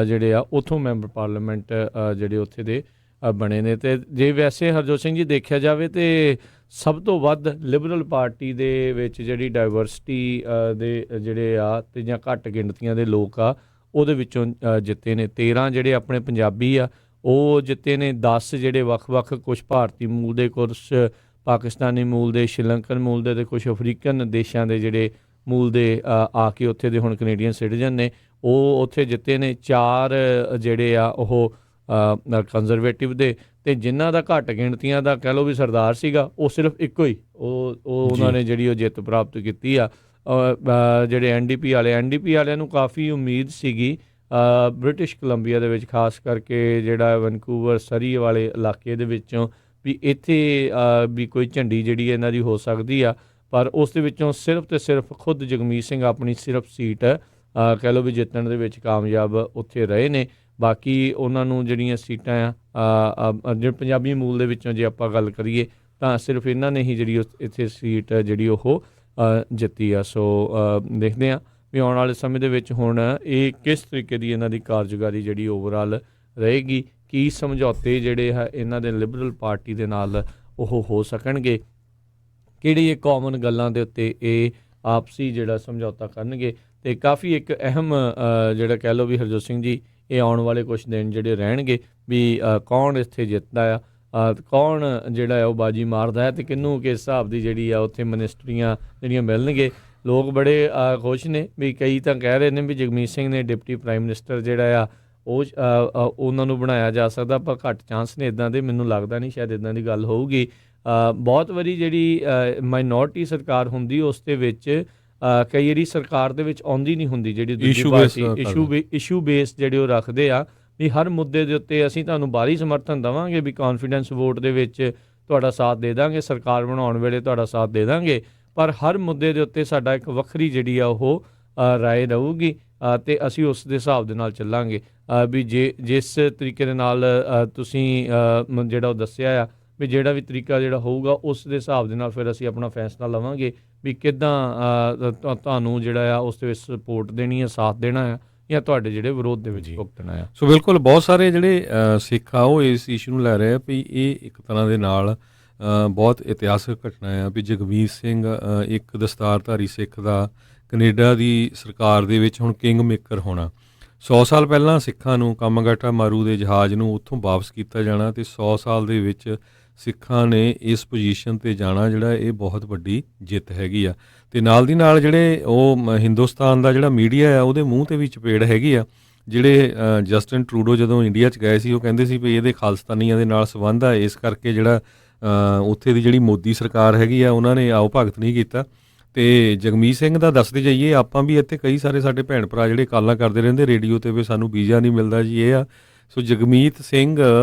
Speaker 2: ਜਿਹੜੇ ਆ ਉੱਥੋਂ ਮੈਂਬਰ ਪਾਰਲੀਮੈਂਟ ਜਿਹੜੇ ਉੱਥੇ ਦੇ ਬਣੇ ਨੇ। ਅਤੇ ਜੇ ਵੈਸੇ ਹਰਜੋਤ ਸਿੰਘ ਜੀ ਦੇਖਿਆ ਜਾਵੇ ਤਾਂ ਸਭ ਤੋਂ ਵੱਧ ਲਿਬਰਲ ਪਾਰਟੀ ਦੇ ਵਿੱਚ ਜਿਹੜੀ ਡਾਇਵਰਸਿਟੀ ਦੇ ਜਿਹੜੇ ਆ ਅਤੇ ਜਾਂ ਘੱਟ ਗਿਣਤੀਆਂ ਦੇ ਲੋਕ ਆ, ਉਹਦੇ ਵਿੱਚੋਂ ਜਿੱਤੇ ਨੇ। 13 ਜਿਹੜੇ ਆਪਣੇ ਪੰਜਾਬੀ ਆ ਉਹ ਜਿੱਤੇ ਨੇ। 10 ਜਿਹੜੇ ਵੱਖ-ਵੱਖ, ਕੁਛ ਭਾਰਤੀ ਮੂਲ ਦੇ, ਕੁਛ ਪਾਕਿਸਤਾਨੀ ਮੂਲ ਦੇ, ਸ਼੍ਰੀਲੰਕਨ ਮੂਲ ਦੇ, ਅਤੇ ਕੁਛ ਅਫਰੀਕਨ ਦੇਸ਼ਾਂ ਦੇ ਜਿਹੜੇ ਮੂਲ ਦੇ ਆ ਕੇ ਉੱਥੇ ਦੇ ਹੁਣ ਕੈਨੇਡੀਅਨ ਸਿਟੀਜ਼ਨ ਨੇ, ਉਹ ਉੱਥੇ ਜਿੱਤੇ ਨੇ। 4 ਜਿਹੜੇ ਆ ਉਹ ਕੰਜ਼ਰਵੇਟਿਵ ਦੇ, ਤੇ ਜਿਨ੍ਹਾਂ ਦਾ ਘੱਟ ਗਿਣਤੀਆਂ ਦਾ ਕਹਿ ਲਓ ਵੀ ਸਰਦਾਰ ਸੀਗਾ, ਉਹ ਸਿਰਫ ਇੱਕੋ ਹੀ ਉਹਨਾਂ ਨੇ ਜਿਹੜੀ ਉਹ ਜਿੱਤ ਪ੍ਰਾਪਤ ਕੀਤੀ ਆ। ਜਿਹੜੇ ਐਨਡੀਪੀ ਵਾਲਿਆਂ ਨੂੰ ਕਾਫੀ ਉਮੀਦ ਸੀਗੀ ਬ੍ਰਿਟਿਸ਼ ਕੋਲੰਬੀਆ ਦੇ ਵਿੱਚ, ਖਾਸ ਕਰਕੇ ਜਿਹੜਾ ਵੈਨਕੂਵਰ ਸਰੀ ਵਾਲੇ ਇਲਾਕੇ ਦੇ ਵਿੱਚੋਂ, ਵੀ ਇੱਥੇ ਵੀ ਕੋਈ ਝੰਡੀ ਜਿਹੜੀ ਇਹਨਾਂ ਦੀ ਹੋ ਸਕਦੀ ਆ। ਪਰ ਉਸ ਦੇ ਵਿੱਚੋਂ ਸਿਰਫ ਤੇ ਸਿਰਫ ਖੁਦ ਜਗਮੀਤ ਸਿੰਘ ਆਪਣੀ ਸਿਰਫ ਸੀਟ ਕਹਿ ਲਓ ਵੀ ਜਿੱਤਣ ਦੇ ਵਿੱਚ ਕਾਮਯਾਬ ਉੱਥੇ ਰਹੇ ਨੇ। ਬਾਕੀ ਉਹਨਾਂ ਨੂੰ ਜਿਹੜੀਆਂ ਸੀਟਾਂ ਆ ਜਿਹੜੇ ਪੰਜਾਬੀ ਮੂਲ ਦੇ ਵਿੱਚੋਂ ਜੇ ਆਪਾਂ ਗੱਲ ਕਰੀਏ ਤਾਂ ਸਿਰਫ ਇਹਨਾਂ ਨੇ ਹੀ ਜਿਹੜੀ ਇੱਥੇ ਸੀਟ ਜਿਹੜੀ ਉਹ ਜਿੱਤੀ ਆ। ਸੋ ਦੇਖਦੇ ਹਾਂ ਵੀ ਆਉਣ ਵਾਲੇ ਸਮੇਂ ਦੇ ਵਿੱਚ ਹੁਣ ਇਹ ਕਿਸ ਤਰੀਕੇ ਦੀ ਇਹਨਾਂ ਦੀ ਕਾਰਜਕਾਰੀ ਜਿਹੜੀ ਓਵਰਆਲ ਰਹੇਗੀ, ਕੀ ਸਮਝੌਤੇ ਜਿਹੜੇ ਹੈ ਇਹਨਾਂ ਦੇ ਲਿਬਰਲ ਪਾਰਟੀ ਦੇ ਨਾਲ ਉਹ ਹੋ ਸਕਣਗੇ, ਕਿਹੜੀ ਇਹ ਕਾਮਨ ਗੱਲਾਂ ਦੇ ਉੱਤੇ ਇਹ ਆਪਸੀ ਜਿਹੜਾ ਸਮਝੌਤਾ ਕਰਨਗੇ। ਅਤੇ ਕਾਫੀ ਇੱਕ ਅਹਿਮ ਜਿਹੜਾ ਕਹਿ ਲਓ ਵੀ ਹਰਜੋਤ ਸਿੰਘ ਜੀ, ਇਹ ਆਉਣ ਵਾਲੇ ਕੁਛ ਦਿਨ ਜਿਹੜੇ ਰਹਿਣਗੇ ਵੀ ਕੌਣ ਇੱਥੇ ਜਿੱਤਦਾ ਆ, ਕੌਣ ਜਿਹੜਾ ਉਹ ਬਾਜੀ ਮਾਰਦਾ ਹੈ, ਅਤੇ ਕਿਹਨੂੰ ਕਿਸ ਹਿਸਾਬ ਦੀ ਜਿਹੜੀ ਆ ਉੱਥੇ ਮਨਿਸਟਰੀਆਂ ਜਿਹੜੀਆਂ ਮਿਲਣਗੇ। ਲੋਕ ਬੜੇ ਖੁਸ਼ ਨੇ ਵੀ, ਕਈ ਤਾਂ ਕਹਿ ਰਹੇ ਨੇ ਵੀ ਜਗਮੀਤ ਸਿੰਘ ਨੇ ਡਿਪਟੀ ਪ੍ਰਾਈਮ ਮਿਨਿਸਟਰ ਜਿਹੜਾ ਆ ਉਹ ਉਹਨਾਂ ਨੂੰ ਬਣਾਇਆ ਜਾ ਸਕਦਾ, ਪਰ ਘੱਟ ਚਾਂਸ ਨੇ ਇੱਦਾਂ ਦੇ, ਮੈਨੂੰ ਲੱਗਦਾ ਨਹੀਂ ਸ਼ਾਇਦ ਇੱਦਾਂ ਦੀ ਗੱਲ ਹੋਊਗੀ। ਬਹੁਤ ਵਾਰੀ ਜਿਹੜੀ ਮਾਈਨੋਰਟੀ ਸਰਕਾਰ ਹੁੰਦੀ ਉਸ ਦੇ ਵਿੱਚ ਕਈ ਵਾਰੀ ਸਰਕਾਰ ਦੇ ਵਿੱਚ ਆਉਂਦੀ ਨਹੀਂ ਹੁੰਦੀ ਜਿਹੜੀ ਦੂਜੀ ਪਾਰਟੀ ਇਸ਼ੂ ਬੇਸ ਜਿਹੜੇ ਉਹ ਰੱਖਦੇ ਆ ਵੀ ਹਰ ਮੁੱਦੇ ਦੇ ਉੱਤੇ ਅਸੀਂ ਤੁਹਾਨੂੰ ਬਾਹਰੀ ਸਮਰਥਨ ਦੇਵਾਂਗੇ, ਵੀ ਕੌਨਫੀਡੈਂਸ ਵੋਟ ਦੇ ਵਿੱਚ ਤੁਹਾਡਾ ਸਾਥ ਦੇ ਦਾਂਗੇ, ਸਰਕਾਰ ਬਣਾਉਣ ਵੇਲੇ ਤੁਹਾਡਾ ਸਾਥ ਦੇ ਦਾਂਗੇ, ਪਰ ਹਰ ਮੁੱਦੇ ਦੇ ਉੱਤੇ ਸਾਡਾ ਇੱਕ ਵੱਖਰੀ ਜਿਹੜੀ ਆ ਉਹ ਰਾਏ ਰਹੂਗੀ ਅਤੇ ਅਸੀਂ ਉਸ ਦੇ ਹਿਸਾਬ ਦੇ ਨਾਲ ਚੱਲਾਂਗੇ। ਵੀ ਜਿਸ ਤਰੀਕੇ ਦੇ ਨਾਲ ਤੁਸੀਂ ਜਿਹੜਾ ਉਹ ਦੱਸਿਆ ਆ ਵੀ ਜਿਹੜਾ ਵੀ ਤਰੀਕਾ ਜਿਹੜਾ ਹੋਊਗਾ ਉਸ ਦੇ ਹਿਸਾਬ ਦੇ ਨਾਲ ਫਿਰ ਅਸੀਂ ਆਪਣਾ ਫੈਸਲਾ ਲਵਾਂਗੇ ਵੀ ਕਿੱਦਾਂ ਤੁਹਾਨੂੰ ਜਿਹੜਾ ਆ ਉਸ ਦੇ ਵਿੱਚ ਸਪੋਰਟ ਦੇਣੀ ਹੈ, ਸਾਥ ਦੇਣਾ ਹੈ, ਜਾਂ ਤੁਹਾਡੇ ਜਿਹੜੇ ਵਿਰੋਧ ਦੇ ਵਿੱਚ ਭੁਗਤਣਾ ਆ।
Speaker 1: ਸੋ ਬਿਲਕੁਲ ਬਹੁਤ ਸਾਰੇ ਜਿਹੜੇ ਸਿੱਖ ਆ ਉਹ ਇਸ ਇਸ਼ੂ ਨੂੰ ਲੈ ਰਹੇ ਆ ਵੀ ਇਹ ਇੱਕ ਤਰ੍ਹਾਂ ਦੇ ਨਾਲ ਬਹੁਤ ਇਤਿਹਾਸਕ ਘਟਨਾ ਆ ਵੀ ਜਗਮੀਤ ਸਿੰਘ ਇੱਕ ਦਸਤਾਰਧਾਰੀ ਸਿੱਖ ਦਾ ਕੈਨੇਡਾ ਦੀ ਸਰਕਾਰ ਦੇ ਵਿੱਚ ਹੁਣ ਕਿੰਗ ਮੇਕਰ ਹੋਣਾ। 100 ਸਾਲ ਪਹਿਲਾਂ ਸਿੱਖਾਂ ਨੂੰ ਕਾਮਾਗਾਟਾ ਮਾਰੂ ਦੇ ਜਹਾਜ਼ ਨੂੰ ਉੱਥੋਂ ਵਾਪਸ ਕੀਤਾ ਜਾਣਾ ਅਤੇ 100 ਸਾਲ ਦੇ ਵਿੱਚ ਸਿੱਖਾਂ ਨੇ ਇਸ ਪੋਜੀਸ਼ਨ 'ਤੇ ਜਾਣਾ, ਜਿਹੜਾ ਇਹ ਬਹੁਤ ਵੱਡੀ ਜਿੱਤ ਹੈਗੀ ਆ। ਅਤੇ ਨਾਲ ਦੀ ਨਾਲ ਜਿਹੜੇ ਉਹ ਹਿੰਦੁਸਤਾਨ ਦਾ ਜਿਹੜਾ ਮੀਡੀਆ ਆ ਉਹਦੇ ਮੂੰਹ 'ਤੇ ਵੀ ਚਪੇੜ ਹੈਗੀ ਆ। ਜਿਹੜੇ ਜਸਟਿਨ ਟਰੂਡੋ ਜਦੋਂ ਇੰਡੀਆ 'ਚ ਗਏ ਸੀ ਉਹ ਕਹਿੰਦੇ ਸੀ ਵੀ ਇਹਦੇ ਖਾਲਿਸਤਾਨੀਆਂ ਦੇ ਨਾਲ ਸੰਬੰਧ ਆ, ਇਸ ਕਰਕੇ ਜਿਹੜਾ ਉੱਥੇ ਦੀ ਜਿਹੜੀ ਮੋਦੀ ਸਰਕਾਰ ਹੈਗੀ ਆ ਉਹਨਾਂ ਨੇ ਆਓ ਭਗਤ ਨਹੀਂ ਕੀਤਾ। ਅਤੇ ਜਗਮੀਤ ਸਿੰਘ ਦਾ ਦੱਸਦੇ ਜਾਈਏ, ਆਪਾਂ ਵੀ ਇੱਥੇ ਕਈ ਸਾਰੇ ਸਾਡੇ ਭੈਣ ਭਰਾ ਜਿਹੜੇ ਕਾਲਾਂ ਕਰਦੇ ਰਹਿੰਦੇ ਰੇਡੀਓ 'ਤੇ ਵੀ ਸਾਨੂੰ ਵੀਜ਼ਾ ਨਹੀਂ ਮਿਲਦਾ ਜੀ, ਇਹ ਆ। ਸੋ ਜਗਮੀਤ ਸਿੰਘ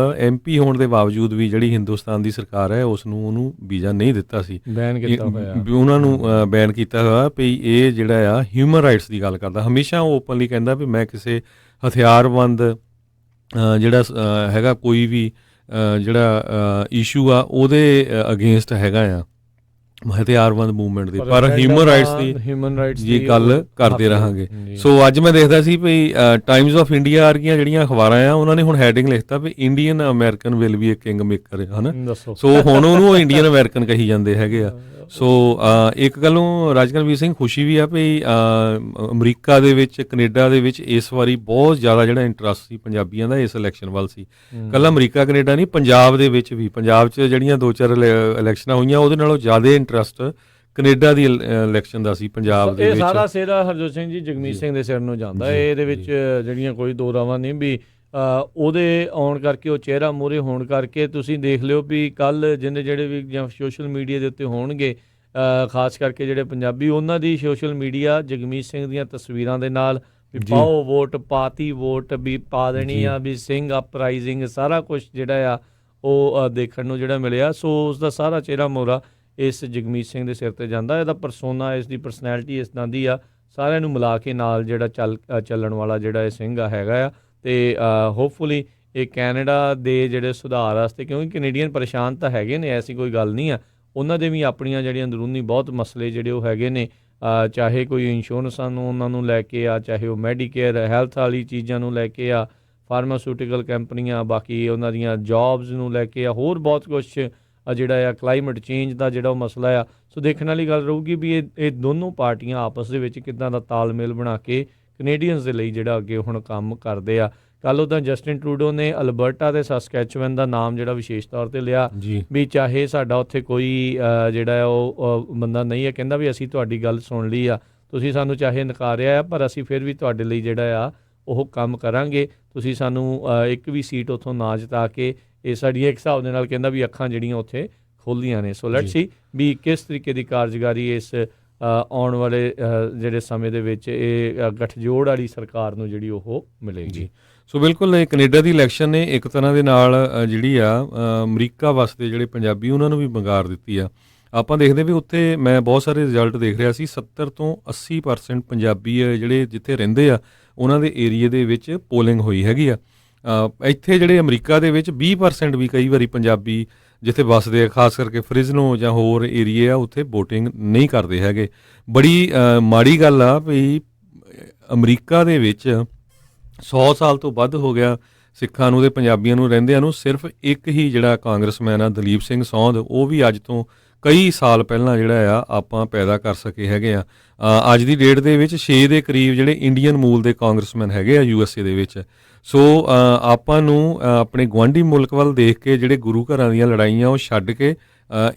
Speaker 1: MP ਹੋਣ ਦੇ ਬਾਵਜੂਦ ਵੀ ਜਿਹੜੀ ਹਿੰਦੁਸਤਾਨ ਦੀ ਸਰਕਾਰ ਹੈ ਉਹਨੂੰ ਵੀਜ਼ਾ ਨਹੀਂ ਦਿੱਤਾ ਸੀ,
Speaker 2: ਬੈਨ ਕੀਤਾ ਹੋਇਆ,
Speaker 1: ਉਹਨਾਂ ਨੂੰ ਬੈਨ ਕੀਤਾ ਹੋਇਆ ਵੀ ਇਹ ਜਿਹੜਾ ਆ ਹਿਊਮਨ ਰਾਈਟਸ ਦੀ ਗੱਲ ਕਰਦਾ। ਹਮੇਸ਼ਾ ਉਹ ਓਪਨਲੀ ਕਹਿੰਦਾ ਵੀ ਮੈਂ ਕਿਸੇ ਹਥਿਆਰਬੰਦ ਜਿਹੜਾ ਹੈਗਾ ਕੋਈ ਵੀ ਜਿਹੜਾ ਇਸ਼ੂ ਆ ਉਹਦੇ ਅਗੇਂਸਟ ਹੈਗਾ ਆ ਹਥਿਆਰਬੰਦ ਮੂਵਮੈਂਟ ਦੀ, ਪਰ ਹਿਊਮਨ ਰਾਈਟਸ ਦੀ ਗੱਲ ਕਰਦੇ ਰਹਾਂਗੇ। ਸੋ ਅੱਜ ਮੈਂ ਦੇਖਦਾ ਸੀ ਵੀ ਟਾਈਮਜ਼ ਆਫ ਇੰਡੀਆ ਵਰਗੀਆਂ ਜਿਹੜੀਆਂ ਅਖਬਾਰਾਂ ਆ ਉਹਨਾਂ ਨੇ ਹੁਣ ਹੈਡਿੰਗ ਲਿਖਤਾ ਵੀ Indian American will be a king maker, ਹੈ ਨਾ। ਸੋ ਹੁਣ ਉਹਨੂੰ ਇੰਡੀਅਨ ਅਮਰੀਕਨ ਕਹੀ ਜਾਂਦੇ ਹੈਗੇ ਆ। ਸੋ ਇੱਕ ਗੱਲੋਂ ਰਾਜਕਰਨਵੀਰ ਸਿੰਘ ਖੁਸ਼ੀ ਵੀ ਆ ਵੀ ਅਮਰੀਕਾ ਦੇ ਵਿੱਚ ਕੈਨੇਡਾ ਦੇ ਵਿੱਚ ਇਸ ਵਾਰੀ ਬਹੁਤ ਜ਼ਿਆਦਾ ਜਿਹੜਾ ਇੰਟਰਸਟ ਸੀ ਪੰਜਾਬੀਆਂ ਦਾ ਇਸ ਇਲੈਕਸ਼ਨ ਵੱਲ ਸੀ। ਇਕੱਲਾ ਅਮਰੀਕਾ ਕੈਨੇਡਾ ਨਹੀਂ, ਪੰਜਾਬ ਦੇ ਵਿੱਚ ਵੀ, ਪੰਜਾਬ 'ਚ ਜਿਹੜੀਆਂ 2-4 ਇਲੈਕਸ਼ਨਾਂ ਹੋਈਆਂ ਉਹਦੇ ਨਾਲੋਂ ਜ਼ਿਆਦਾ ਇੰਟਰਸਟ ਕੈਨੇਡਾ ਦੀ ਇਲੈਕਸ਼ਨ ਦਾ ਸੀ ਪੰਜਾਬ ਦੇ ਵਿੱਚ।
Speaker 2: ਇਹ ਸਾਰਾ ਸਿਰ ਹਰਜੋਤ ਸਿੰਘ ਜੀ ਜਗਮੀਤ ਸਿੰਘ ਦੇ ਸਿਰ ਨੂੰ ਜਾਂਦਾ। ਇਹਦੇ ਵਿੱਚ ਜਿਹੜੀਆਂ ਕੋਈ ਦੋ ਰਾਵਾਂ ਨਹੀਂ ਵੀ ਉਹਦੇ ਆਉਣ ਕਰਕੇ, ਉਹ ਚਿਹਰਾ ਮੂਹਰੇ ਹੋਣ ਕਰਕੇ ਤੁਸੀਂ ਦੇਖ ਲਿਓ ਵੀ ਕੱਲ੍ਹ ਜਿਹੜੇ ਵੀ ਜਾਂ ਸੋਸ਼ਲ ਮੀਡੀਆ ਦੇ ਉੱਤੇ ਹੋਣਗੇ, ਖਾਸ ਕਰਕੇ ਜਿਹੜੇ ਪੰਜਾਬੀ, ਉਹਨਾਂ ਦੀ ਸੋਸ਼ਲ ਮੀਡੀਆ ਜਗਮੀਤ ਸਿੰਘ ਦੀਆਂ ਤਸਵੀਰਾਂ ਦੇ ਨਾਲ ਵੀ ਪਾਓ ਵੋਟ, ਪਾਤੀ ਵੋਟ ਵੀ ਪਾ ਦੇਣੀ ਆ, ਵੀ ਸਿੰਘ ਅਪਰਾਈਜ਼ਿੰਗ, ਸਾਰਾ ਕੁਛ ਜਿਹੜਾ ਆ ਉਹ ਦੇਖਣ ਨੂੰ ਜਿਹੜਾ ਮਿਲਿਆ। ਸੋ ਉਸ ਦਾ ਸਾਰਾ ਚਿਹਰਾ ਮੋਹਰਾ ਇਸ ਜਗਮੀਤ ਸਿੰਘ ਦੇ ਸਿਰ 'ਤੇ ਜਾਂਦਾ। ਇਹਦਾ ਪਰਸੋਨਾ, ਇਸ ਦੀ ਪਰਸਨੈਲਿਟੀ ਇਸ ਤਰ੍ਹਾਂ ਦੀ ਆ, ਸਾਰਿਆਂ ਨੂੰ ਮਿਲਾ ਕੇ ਨਾਲ ਜਿਹੜਾ ਚੱਲਣ ਵਾਲਾ ਜਿਹੜਾ ਇਹ ਸਿੰਘ ਹੈਗਾ ਆ। ਅਤੇ ਹੋਪਫੁਲੀ ਇਹ ਕੈਨੇਡਾ ਦੇ ਜਿਹੜੇ ਸੁਧਾਰ ਵਾਸਤੇ, ਕਿਉਂਕਿ ਕੈਨੇਡੀਅਨ ਪਰੇਸ਼ਾਨ ਤਾਂ ਹੈਗੇ ਨੇ, ਐਸੀ ਕੋਈ ਗੱਲ ਨਹੀਂ ਆ, ਉਹਨਾਂ ਦੇ ਵੀ ਆਪਣੀਆਂ ਜਿਹੜੀਆਂ ਅੰਦਰੂਨੀ ਬਹੁਤ ਮਸਲੇ ਜਿਹੜੇ ਉਹ ਹੈਗੇ ਨੇ, ਚਾਹੇ ਕੋਈ ਇੰਸ਼ੋਰੈਂਸਾਂ ਨੂੰ ਉਹਨਾਂ ਨੂੰ ਲੈ ਕੇ ਆ, ਚਾਹੇ ਉਹ ਮੈਡੀਕੇਅਰ ਹੈਲਥ ਵਾਲੀ ਚੀਜ਼ਾਂ ਨੂੰ ਲੈ ਕੇ ਆ, ਫਾਰਮਾਸਿਊਟੀਕਲ ਕੰਪਨੀਆਂ, ਬਾਕੀ ਉਹਨਾਂ ਦੀਆਂ ਜੌਬਸ ਨੂੰ ਲੈ ਕੇ ਆ, ਹੋਰ ਬਹੁਤ ਕੁਛ ਜਿਹੜਾ ਆ, ਕਲਾਈਮੇਟ ਚੇਂਜ ਦਾ ਜਿਹੜਾ ਉਹ ਮਸਲਾ ਆ। ਸੋ ਦੇਖਣ ਵਾਲੀ ਗੱਲ ਰਹੂਗੀ ਵੀ ਇਹ ਦੋਨੋਂ ਪਾਰਟੀਆਂ ਆਪਸ ਦੇ ਵਿੱਚ ਕਿੱਦਾਂ ਦਾ ਤਾਲਮੇਲ ਬਣਾ ਕੇ ਕੈਨੇਡੀਅਨਸ ਦੇ ਲਈ ਜਿਹੜਾ ਅੱਗੇ ਹੁਣ ਕੰਮ ਕਰਦੇ ਆ। ਕੱਲ੍ਹ ਤਾਂ ਜਸਟਿਨ ਟਰੂਡੋ ਨੇ ਅਲਬਰਟਾ ਅਤੇ ਸਸਕੈਚੁਅਨ ਦਾ ਨਾਮ ਜਿਹੜਾ ਵਿਸ਼ੇਸ਼ ਤੌਰ 'ਤੇ ਲਿਆ ਵੀ ਚਾਹੇ ਸਾਡਾ ਉੱਥੇ ਕੋਈ ਜਿਹੜਾ ਉਹ ਬੰਦਾ ਨਹੀਂ ਹੈ, ਕਹਿੰਦਾ ਵੀ ਅਸੀਂ ਤੁਹਾਡੀ ਗੱਲ ਸੁਣ ਲਈ ਆ, ਤੁਸੀਂ ਸਾਨੂੰ ਚਾਹੇ ਨਕਾਰਿਆ ਆ, ਪਰ ਅਸੀਂ ਫਿਰ ਵੀ ਤੁਹਾਡੇ ਲਈ ਜਿਹੜਾ ਆ ਉਹ ਕੰਮ ਕਰਾਂਗੇ, ਤੁਸੀਂ ਸਾਨੂੰ ਇੱਕ ਵੀ ਸੀਟ ਉੱਥੋਂ ਨਾ ਜਿਤਾ ਕੇ, ਇਹ ਸਾਡੀ ਇੱਕ ਹਿਸਾਬ ਦੇ ਨਾਲ ਕਹਿੰਦਾ ਵੀ ਅੱਖਾਂ ਜਿਹੜੀਆਂ ਉੱਥੇ ਖੋਲ੍ਹਦੀਆਂ ਨੇ। ਸੋ ਲੈਟਸ ਸੀ ਵੀ ਕਿਸ ਤਰੀਕੇ ਦੀ ਕਾਰਜਕਾਰੀ ਇਸ ਆਉਣ ਵਾਲੇ ਜਿਹੜੇ ਸਮੇਂ ਦੇ ਵਿੱਚ ਇਹ ਗਠਜੋੜ ਵਾਲੀ ਸਰਕਾਰ ਨੂੰ ਜਿਹੜੀ ਉਹ ਮਿਲੇਗੀ।
Speaker 1: ਸੋ ਬਿਲਕੁਲ ਇਹ ਕੈਨੇਡਾ ਦੀ ਇਲੈਕਸ਼ਨ ਨੇ ਇੱਕ ਤਰ੍ਹਾਂ ਦੇ ਨਾਲ ਜਿਹੜੀ ਆ ਅਮਰੀਕਾ ਵਾਸਤੇ ਜਿਹੜੇ ਪੰਜਾਬੀ ਉਹਨਾਂ ਨੂੰ ਵੀ ਵੰਗਾਰ ਦਿੱਤੀ ਆ। ਆਪਾਂ ਦੇਖਦੇ ਵੀ ਉੱਥੇ ਮੈਂ ਬਹੁਤ ਸਾਰੇ ਰਿਜ਼ਲਟ ਦੇਖ ਰਿਹਾ ਸੀ, 70 ਤੋਂ 80% ਪੰਜਾਬੀ ਜਿਹੜੇ ਜਿੱਥੇ ਰਹਿੰਦੇ ਆ ਉਹਨਾਂ ਦੇ ਏਰੀਏ ਦੇ ਵਿੱਚ ਪੋਲਿੰਗ ਹੋਈ ਹੈਗੀ ਆ। ਇੱਥੇ ਜਿਹੜੇ ਅਮਰੀਕਾ ਦੇ ਵਿੱਚ 20% ਵੀ ਕਈ ਵਾਰੀ ਪੰਜਾਬੀ ਜਿੱਥੇ ਵੱਸਦੇ ਆ, ਖਾਸ ਕਰਕੇ ਫ੍ਰਿਜ਼ਨੋ ਜਾਂ ਹੋਰ ਏਰੀਏ ਆ, ਉੱਥੇ ਵੋਟਿੰਗ ਨਹੀਂ ਕਰਦੇ ਹੈਗੇ। ਬੜੀ ਮਾੜੀ ਗੱਲ ਆ ਵੀ ਅਮਰੀਕਾ ਦੇ ਵਿੱਚ 100 ਸਾਲ ਤੋਂ ਵੱਧ ਹੋ ਗਿਆ ਸਿੱਖਾਂ ਨੂੰ ਤੇ ਪੰਜਾਬੀਆਂ ਨੂੰ ਰਹਿੰਦਿਆਂ ਨੂੰ। ਸਿਰਫ ਇੱਕ ਹੀ ਜਿਹੜਾ ਕਾਂਗਰਸਮੈਨ ਆ ਦਲੀਪ ਸਿੰਘ ਸੌਂਧ, ਉਹ ਵੀ ਅੱਜ ਤੋਂ ਕਈ ਸਾਲ ਪਹਿਲਾਂ ਜਿਹੜਾ ਆ ਆਪਾਂ ਪੈਦਾ ਕਰ ਸਕੇ ਹੈਗੇ ਆ। ਅੱਜ ਦੀ ਡੇਟ ਦੇ ਵਿੱਚ 6 ਦੇ ਕਰੀਬ ਜਿਹੜੇ ਇੰਡੀਅਨ ਮੂਲ ਦੇ ਕਾਂਗਰਸਮੈਨ ਹੈਗੇ ਆ USA ਦੇ ਵਿੱਚ। ਸੋ ਆਪਾਂ ਨੂੰ ਆਪਣੇ ਗੁਆਂਢੀ ਮੁਲਕ ਵੱਲ ਦੇਖ ਕੇ ਜਿਹੜੇ ਗੁਰੂ ਘਰਾਂ ਦੀਆਂ ਲੜਾਈਆਂ ਉਹ ਛੱਡ ਕੇ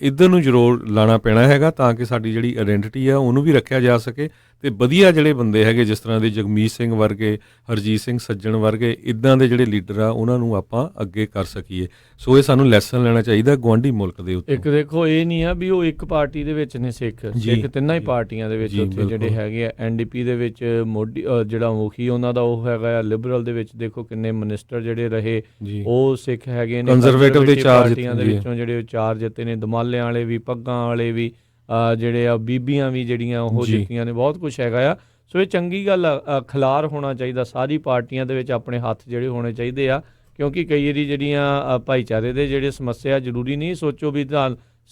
Speaker 1: ਇੱਧਰ ਨੂੰ ਜ਼ਰੂਰ ਲਾਣਾ ਪੈਣਾ ਹੈਗਾ, ਤਾਂ ਕਿ ਸਾਡੀ ਜਿਹੜੀ ਆਇਡੈਂਟੀਟੀ ਆ ਉਹਨੂੰ ਵੀ ਰੱਖਿਆ ਜਾ ਸਕੇ। ਤੇ ਵਧੀਆ ਜਿਹੜੇ ਬੰਦੇ ਹੈਗੇ ਜਿਸ ਤਰ੍ਹਾਂ ਦੇ ਜਗਮੀਤ ਸਿੰਘ ਵਰਗੇ, ਹਰਜੀਤ ਸਿੰਘ ਸੱਜਣ ਵਰਗੇ, ਇੱਦਾਂ ਦੇ ਜਿਹੜੇ ਲੀਡਰ ਆ ਉਹਨਾਂ ਨੂੰ ਆਪਾਂ ਅੱਗੇ ਕਰ ਸਕੀਏ। ਸੋ ਇਹ ਸਾਨੂੰ ਲੈਸਨ ਲੈਣਾ ਚਾਹੀਦਾ ਗੁਆਂਢੀ ਮੁਲਕ ਦੇ ਉੱਤੇ।
Speaker 2: ਇੱਕ ਦੇਖੋ ਇਹ ਨਹੀਂ ਆ ਵੀ ਉਹ ਇੱਕ ਪਾਰਟੀ ਦੇ ਵਿੱਚ ਨੇ ਸਿੱਖ ਤਿੰਨਾਂ ਹੀ ਪਾਰਟੀਆਂ ਦੇ ਵਿੱਚ ਉੱਥੇ ਜਿਹੜੇ ਹੈਗੇ ਆ। NDP ਦੇ ਵਿੱਚ ਮੋਦੀ ਜਿਹੜਾ ਮੁਖੀ ਉਹਨਾਂ ਦਾ ਉਹ ਹੈਗਾ ਆ, ਲਿਬਰਲ ਦੇ ਵਿੱਚ ਦੇਖੋ ਕਿੰਨੇ ਮਿਨਿਸਟਰ ਜਿਹੜੇ ਰਹੇ ਉਹ ਸਿੱਖ ਹੈਗੇ ਨੇ,
Speaker 1: ਕੰਜ਼ਰਵੇਟਿਵ ਦੇ
Speaker 2: ਪਾਰਟੀਆਂ ਦੇ ਵਿੱਚੋਂ ਜਿਹੜੇ 4 ਜਿੱਤੇ ਨੇ, ਦਮਾਲਿਆਂ ਵਾਲੇ ਵੀ, ਪੱਗਾਂ ਵਾਲੇ ਵੀ, ਜਿਹੜੇ ਆ ਬੀਬੀਆਂ ਵੀ ਜਿਹੜੀਆਂ ਉਹ ਜਿੱਤੀਆਂ ਨੇ, ਬਹੁਤ ਕੁਛ ਹੈਗਾ ਆ। ਸੋ ਇਹ ਚੰਗੀ ਗੱਲ ਆ, ਖਿਲਾਰ ਹੋਣਾ ਚਾਹੀਦਾ ਸਾਰੀ ਪਾਰਟੀਆਂ ਦੇ ਵਿੱਚ, ਆਪਣੇ ਹੱਥ ਜਿਹੜੇ ਹੋਣੇ ਚਾਹੀਦੇ ਆ, ਕਿਉਂਕਿ ਕਈ ਵਾਰੀ ਜਿਹੜੀਆਂ ਭਾਈਚਾਰੇ ਦੇ ਜਿਹੜੇ ਸਮੱਸਿਆ ਜ਼ਰੂਰੀ ਨਹੀਂ ਸੋਚੋ ਵੀ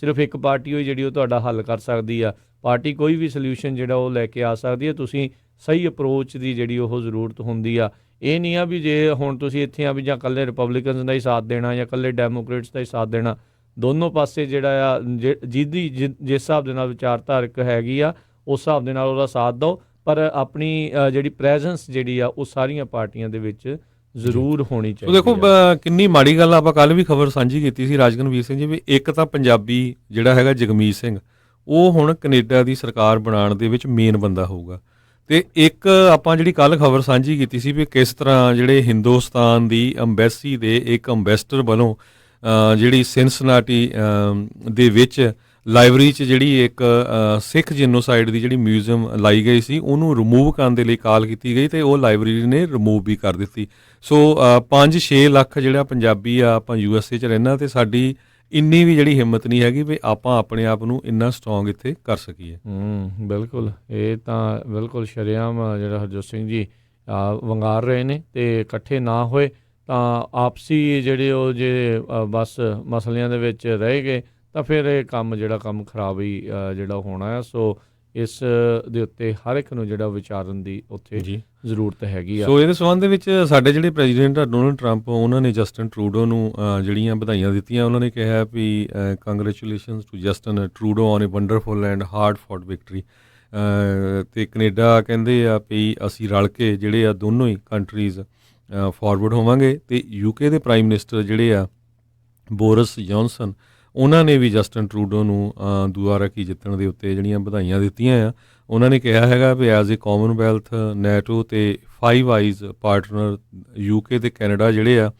Speaker 2: ਸਿਰਫ ਇੱਕ ਪਾਰਟੀ ਹੋਈ ਜਿਹੜੀ ਉਹ ਤੁਹਾਡਾ ਹੱਲ ਕਰ ਸਕਦੀ ਆ। ਪਾਰਟੀ ਕੋਈ ਵੀ ਸੋਲਿਊਸ਼ਨ ਜਿਹੜਾ ਉਹ ਲੈ ਕੇ ਆ ਸਕਦੀ ਹੈ। ਤੁਸੀਂ ਸਹੀ ਅਪਰੋਚ ਦੀ ਜਿਹੜੀ ਉਹ ਜ਼ਰੂਰਤ ਹੁੰਦੀ ਆ। ਇਹ ਨਹੀਂ ਆ ਵੀ ਜੇ ਹੁਣ ਤੁਸੀਂ ਇੱਥੇ ਆ ਵੀ ਜਾਂ ਇਕੱਲੇ ਰਿਪਬਲਿਕਨਸ ਦਾ ਹੀ ਸਾਥ ਦੇਣਾ ਜਾਂ ਇਕੱਲੇ ਡੈਮੋਕ੍ਰੇਟਸ ਦਾ ਹੀ ਸਾਥ ਦੇਣਾ। ਦੋਨੋਂ ਪਾਸੇ ਜਿਹੜਾ ਆ ਜਿਸ ਹਿਸਾਬ ਦੇ ਨਾਲ ਵਿਚਾਰਧਾਰਕ ਹੈਗੀ ਆ ਉਸ ਹਿਸਾਬ ਦੇ ਨਾਲ ਉਹਦਾ ਸਾਥ ਦਿਓ, ਪਰ ਆਪਣੀ ਜਿਹੜੀ ਪ੍ਰੈਜ਼ੈਂਸ ਜਿਹੜੀ ਆ ਉਹ ਸਾਰੀਆਂ ਪਾਰਟੀਆਂ ਦੇ ਵਿੱਚ ਜ਼ਰੂਰ ਹੋਣੀ ਚਾਹੀਦੀ।
Speaker 1: ਦੇਖੋ ਕਿੰਨੀ ਮਾੜੀ ਗੱਲ ਆਪਾਂ ਕੱਲ ਵੀ ਖਬਰ ਸਾਂਝੀ ਕੀਤੀ ਸੀ ਰਾਜਗਨਵੀਰ ਸਿੰਘ ਜੀ, ਵੀ ਇੱਕ ਤਾਂ ਪੰਜਾਬੀ ਜਿਹੜਾ ਹੈਗਾ ਜਗਮੀਤ ਸਿੰਘ, ਉਹ ਹੁਣ ਕੈਨੇਡਾ ਦੀ ਸਰਕਾਰ ਬਣਾਉਣ ਦੇ ਵਿੱਚ ਮੇਨ ਬੰਦਾ ਹੋਊਗਾ। ਤੇ ਇੱਕ ਆਪਾਂ ਜਿਹੜੀ ਕੱਲ ਖਬਰ ਸਾਂਝੀ ਕੀਤੀ ਸੀ ਵੀ ਕਿਸ ਤਰ੍ਹਾਂ ਜਿਹੜੇ ਹਿੰਦੁਸਤਾਨ ਦੀ ਅੰਬੈਸੀ ਦੇ ਇੱਕ ਅੰਬੈਸਡਰ ਵੱਲੋਂ ਜਿਹੜੀ ਸਿਨਸਨਾਟੀ ਦੇ ਵਿੱਚ ਲਾਇਬ੍ਰੇਰੀ 'ਚ ਜਿਹੜੀ ਇੱਕ ਸਿੱਖ ਜੀਨੋਸਾਈਡ ਦੀ ਜਿਹੜੀ ਮਿਊਜ਼ੀਅਮ ਲਾਈ ਗਈ ਸੀ ਉਹਨੂੰ ਰਿਮੂਵ ਕਰਨ ਦੇ ਲਈ ਕਾਲ ਕੀਤੀ ਗਈ ਤੇ ਉਹ ਲਾਇਬ੍ਰੇਰੀ ਨੇ ਰਿਮੂਵ ਵੀ ਕਰ ਦਿੱਤੀ। ਸੋ 5-6 ਲੱਖ ਜਿਹੜਾ ਪੰਜਾਬੀ ਆ ਆਪਾਂ USA 'ਚ ਰਹਿਣਾ, ਤੇ ਸਾਡੀ ਇੰਨੀ ਵੀ ਜਿਹੜੀ ਹਿੰਮਤ ਨਹੀਂ ਹੈਗੀ ਵੀ ਆਪਾਂ ਆਪਣੇ ਆਪ ਨੂੰ ਇੰਨਾ ਸਟਰੋਂਗ ਇੱਥੇ ਕਰ ਸਕੀਏ।
Speaker 2: ਬਿਲਕੁਲ, ਇਹ ਤਾਂ ਬਿਲਕੁਲ ਸ਼ਰੇਆਮ ਜਿਹੜਾ ਹਰਜੋਤ ਸਿੰਘ ਜੀ ਵੰਗਾਰ ਰਹੇ ਨੇ, ਤੇ ਇਕੱਠੇ ਨਾ ਹੋਏ ਤਾਂ ਆਪਸੀ ਜਿਹੜੇ ਉਹ ਜੇ ਬਸ ਮਸਲਿਆਂ ਦੇ ਵਿੱਚ ਰਹਿ ਗਏ ਤਾਂ ਫਿਰ ਇਹ ਕੰਮ ਖਰਾਬ ਹੀ ਜਿਹੜਾ ਹੋਣਾ ਆ। ਸੋ ਇਸ ਦੇ ਉੱਤੇ ਹਰ ਇੱਕ ਨੂੰ ਜਿਹੜਾ ਵਿਚਾਰਨ ਦੀ ਉੱਥੇ ਜ਼ਰੂਰਤ ਹੈਗੀ ਆ।
Speaker 1: ਸੋ ਇਹਦੇ ਸੰਬੰਧ ਦੇ ਵਿੱਚ ਸਾਡੇ ਜਿਹੜੇ ਪ੍ਰੈਜ਼ੀਡੈਂਟ ਆ ਡੋਨਲਡ ਟਰੰਪ, ਉਹਨਾਂ ਨੇ ਜਸਟਿਨ ਟਰੂਡੋ ਨੂੰ ਜਿਹੜੀਆਂ ਵਧਾਈਆਂ ਦਿੱਤੀਆਂ। ਉਹਨਾਂ ਨੇ ਕਿਹਾ ਵੀ congratulations to Justin Trudeau on a wonderful and hard fought victory. ਅਤੇ ਕੈਨੇਡਾ ਕਹਿੰਦੇ ਆ ਵੀ ਅਸੀਂ ਰਲ ਕੇ ਜਿਹੜੇ ਆ ਦੋਨੋਂ ਹੀ ਕੰਟਰੀਜ਼ ਫਾਰਵਰਡ ਹੋਵਾਂਗੇ। ਅਤੇ UK ਦੇ ਪ੍ਰਾਈਮ ਮਿਨਿਸਟਰ ਜਿਹੜੇ ਆ ਬੋਰਿਸ ਜੌਨਸਨ, ਉਹਨਾਂ ਨੇ ਵੀ ਜਸਟਿਨ ਟਰੂਡੋ ਨੂੰ ਦੁਬਾਰਾ ਕੀ ਜਿੱਤਣ ਦੇ ਉੱਤੇ ਜਿਹੜੀਆਂ ਵਧਾਈਆਂ ਦਿੱਤੀਆਂ ਆ। ਉਹਨਾਂ ਨੇ ਕਿਹਾ ਹੈਗਾ ਵੀ ਐਜ਼ ਏ ਕਾਮਨਵੈਲਥ, ਨੈਟੋ ਅਤੇ 5 ਆਈਜ਼ ਪਾਰਟਨਰ UK ਤੇ ਕੈਨੇਡਾ ਜਿਹੜੇ ਆ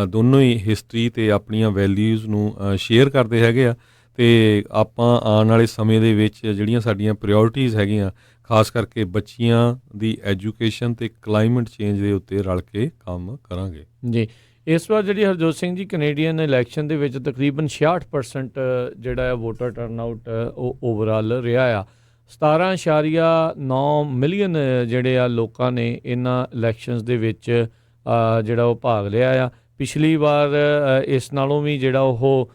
Speaker 1: ਦੋਨੋਂ ਹੀ ਹਿਸਟਰੀ ਅਤੇ ਆਪਣੀਆਂ ਵੈਲਿਊਜ਼ ਨੂੰ ਸ਼ੇਅਰ ਕਰਦੇ ਹੈਗੇ ਆ। ਅਤੇ ਆਪਾਂ ਆਉਣ ਵਾਲੇ ਸਮੇਂ ਦੇ ਵਿੱਚ ਜਿਹੜੀਆਂ ਸਾਡੀਆਂ ਪ੍ਰਾਇਓਰਟੀਜ਼ ਹੈਗੀਆਂ, ਖਾਸ ਕਰਕੇ ਬੱਚੀਆਂ ਦੀ ਐਜੂਕੇਸ਼ਨ ਅਤੇ ਕਲਾਈਮੇਟ ਚੇਂਜ ਦੇ ਉੱਤੇ ਰਲ ਕੇ ਕੰਮ ਕਰਾਂਗੇ।
Speaker 2: ਜੀ, ਇਸ ਵਾਰ ਜਿਹੜੀ ਹਰਜੋਤ ਸਿੰਘ ਜੀ ਕੈਨੇਡੀਅਨ ਇਲੈਕਸ਼ਨ ਦੇ ਵਿੱਚ ਤਕਰੀਬਨ 66% ਜਿਹੜਾ ਵੋਟਰ ਟਰਨਆਊਟ ਉਹ ਓਵਰਆਲ ਰਿਹਾ ਆ। 17.9 ਮਿਲੀਅਨ ਜਿਹੜੇ ਆ ਲੋਕਾਂ ਨੇ ਇਹਨਾਂ ਇਲੈਕਸ਼ਨਸ ਦੇ ਵਿੱਚ ਜਿਹੜਾ ਉਹ ਭਾਗ ਲਿਆ ਆ। ਪਿਛਲੀ ਵਾਰ ਇਸ ਨਾਲੋਂ ਵੀ ਜਿਹੜਾ ਉਹ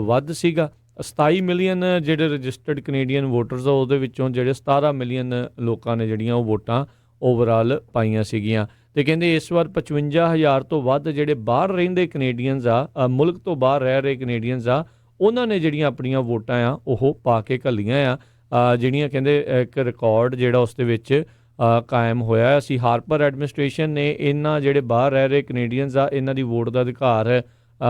Speaker 2: ਵੱਧ ਸੀਗਾ। 27 ਮਿਲੀਅਨ ਜਿਹੜੇ ਰਜਿਸਟਰਡ ਕੈਨੇਡੀਅਨ ਵੋਟਰਸ ਆ, ਉਹਦੇ ਵਿੱਚੋਂ ਜਿਹੜੇ 17 ਮਿਲੀਅਨ ਲੋਕਾਂ ਨੇ ਜਿਹੜੀਆਂ ਉਹ ਵੋਟਾਂ ਓਵਰਆਲ ਪਾਈਆਂ ਸੀਗੀਆਂ। ਅਤੇ ਕਹਿੰਦੇ ਇਸ ਵਾਰ 55,000 ਤੋਂ ਵੱਧ ਜਿਹੜੇ ਬਾਹਰ ਰਹਿੰਦੇ ਕੈਨੇਡੀਅਨਸ ਆ, ਮੁਲਕ ਤੋਂ ਬਾਹਰ ਰਹਿ ਰਹੇ ਕੈਨੇਡੀਅਨਸ ਆ, ਉਹਨਾਂ ਨੇ ਜਿਹੜੀਆਂ ਆਪਣੀਆਂ ਵੋਟਾਂ ਆ ਉਹ ਪਾ ਕੇ ਘੱਲੀਆਂ ਆ। ਜਿਹੜੀਆਂ ਕਹਿੰਦੇ ਇੱਕ ਰਿਕਾਰਡ ਜਿਹੜਾ ਉਸ ਦੇ ਵਿੱਚ ਕਾਇਮ ਹੋਇਆ। ਅਸੀਂ ਹਾਰਪਰ ਐਡਮਿਨਿਸਟ੍ਰੇਸ਼ਨ ਨੇ ਇਹਨਾਂ ਜਿਹੜੇ ਬਾਹਰ ਰਹਿ ਰਹੇ ਕੈਨੇਡੀਅਨਸ ਆ, ਇਹਨਾਂ ਦੀ ਵੋਟ ਦਾ ਅਧਿਕਾਰ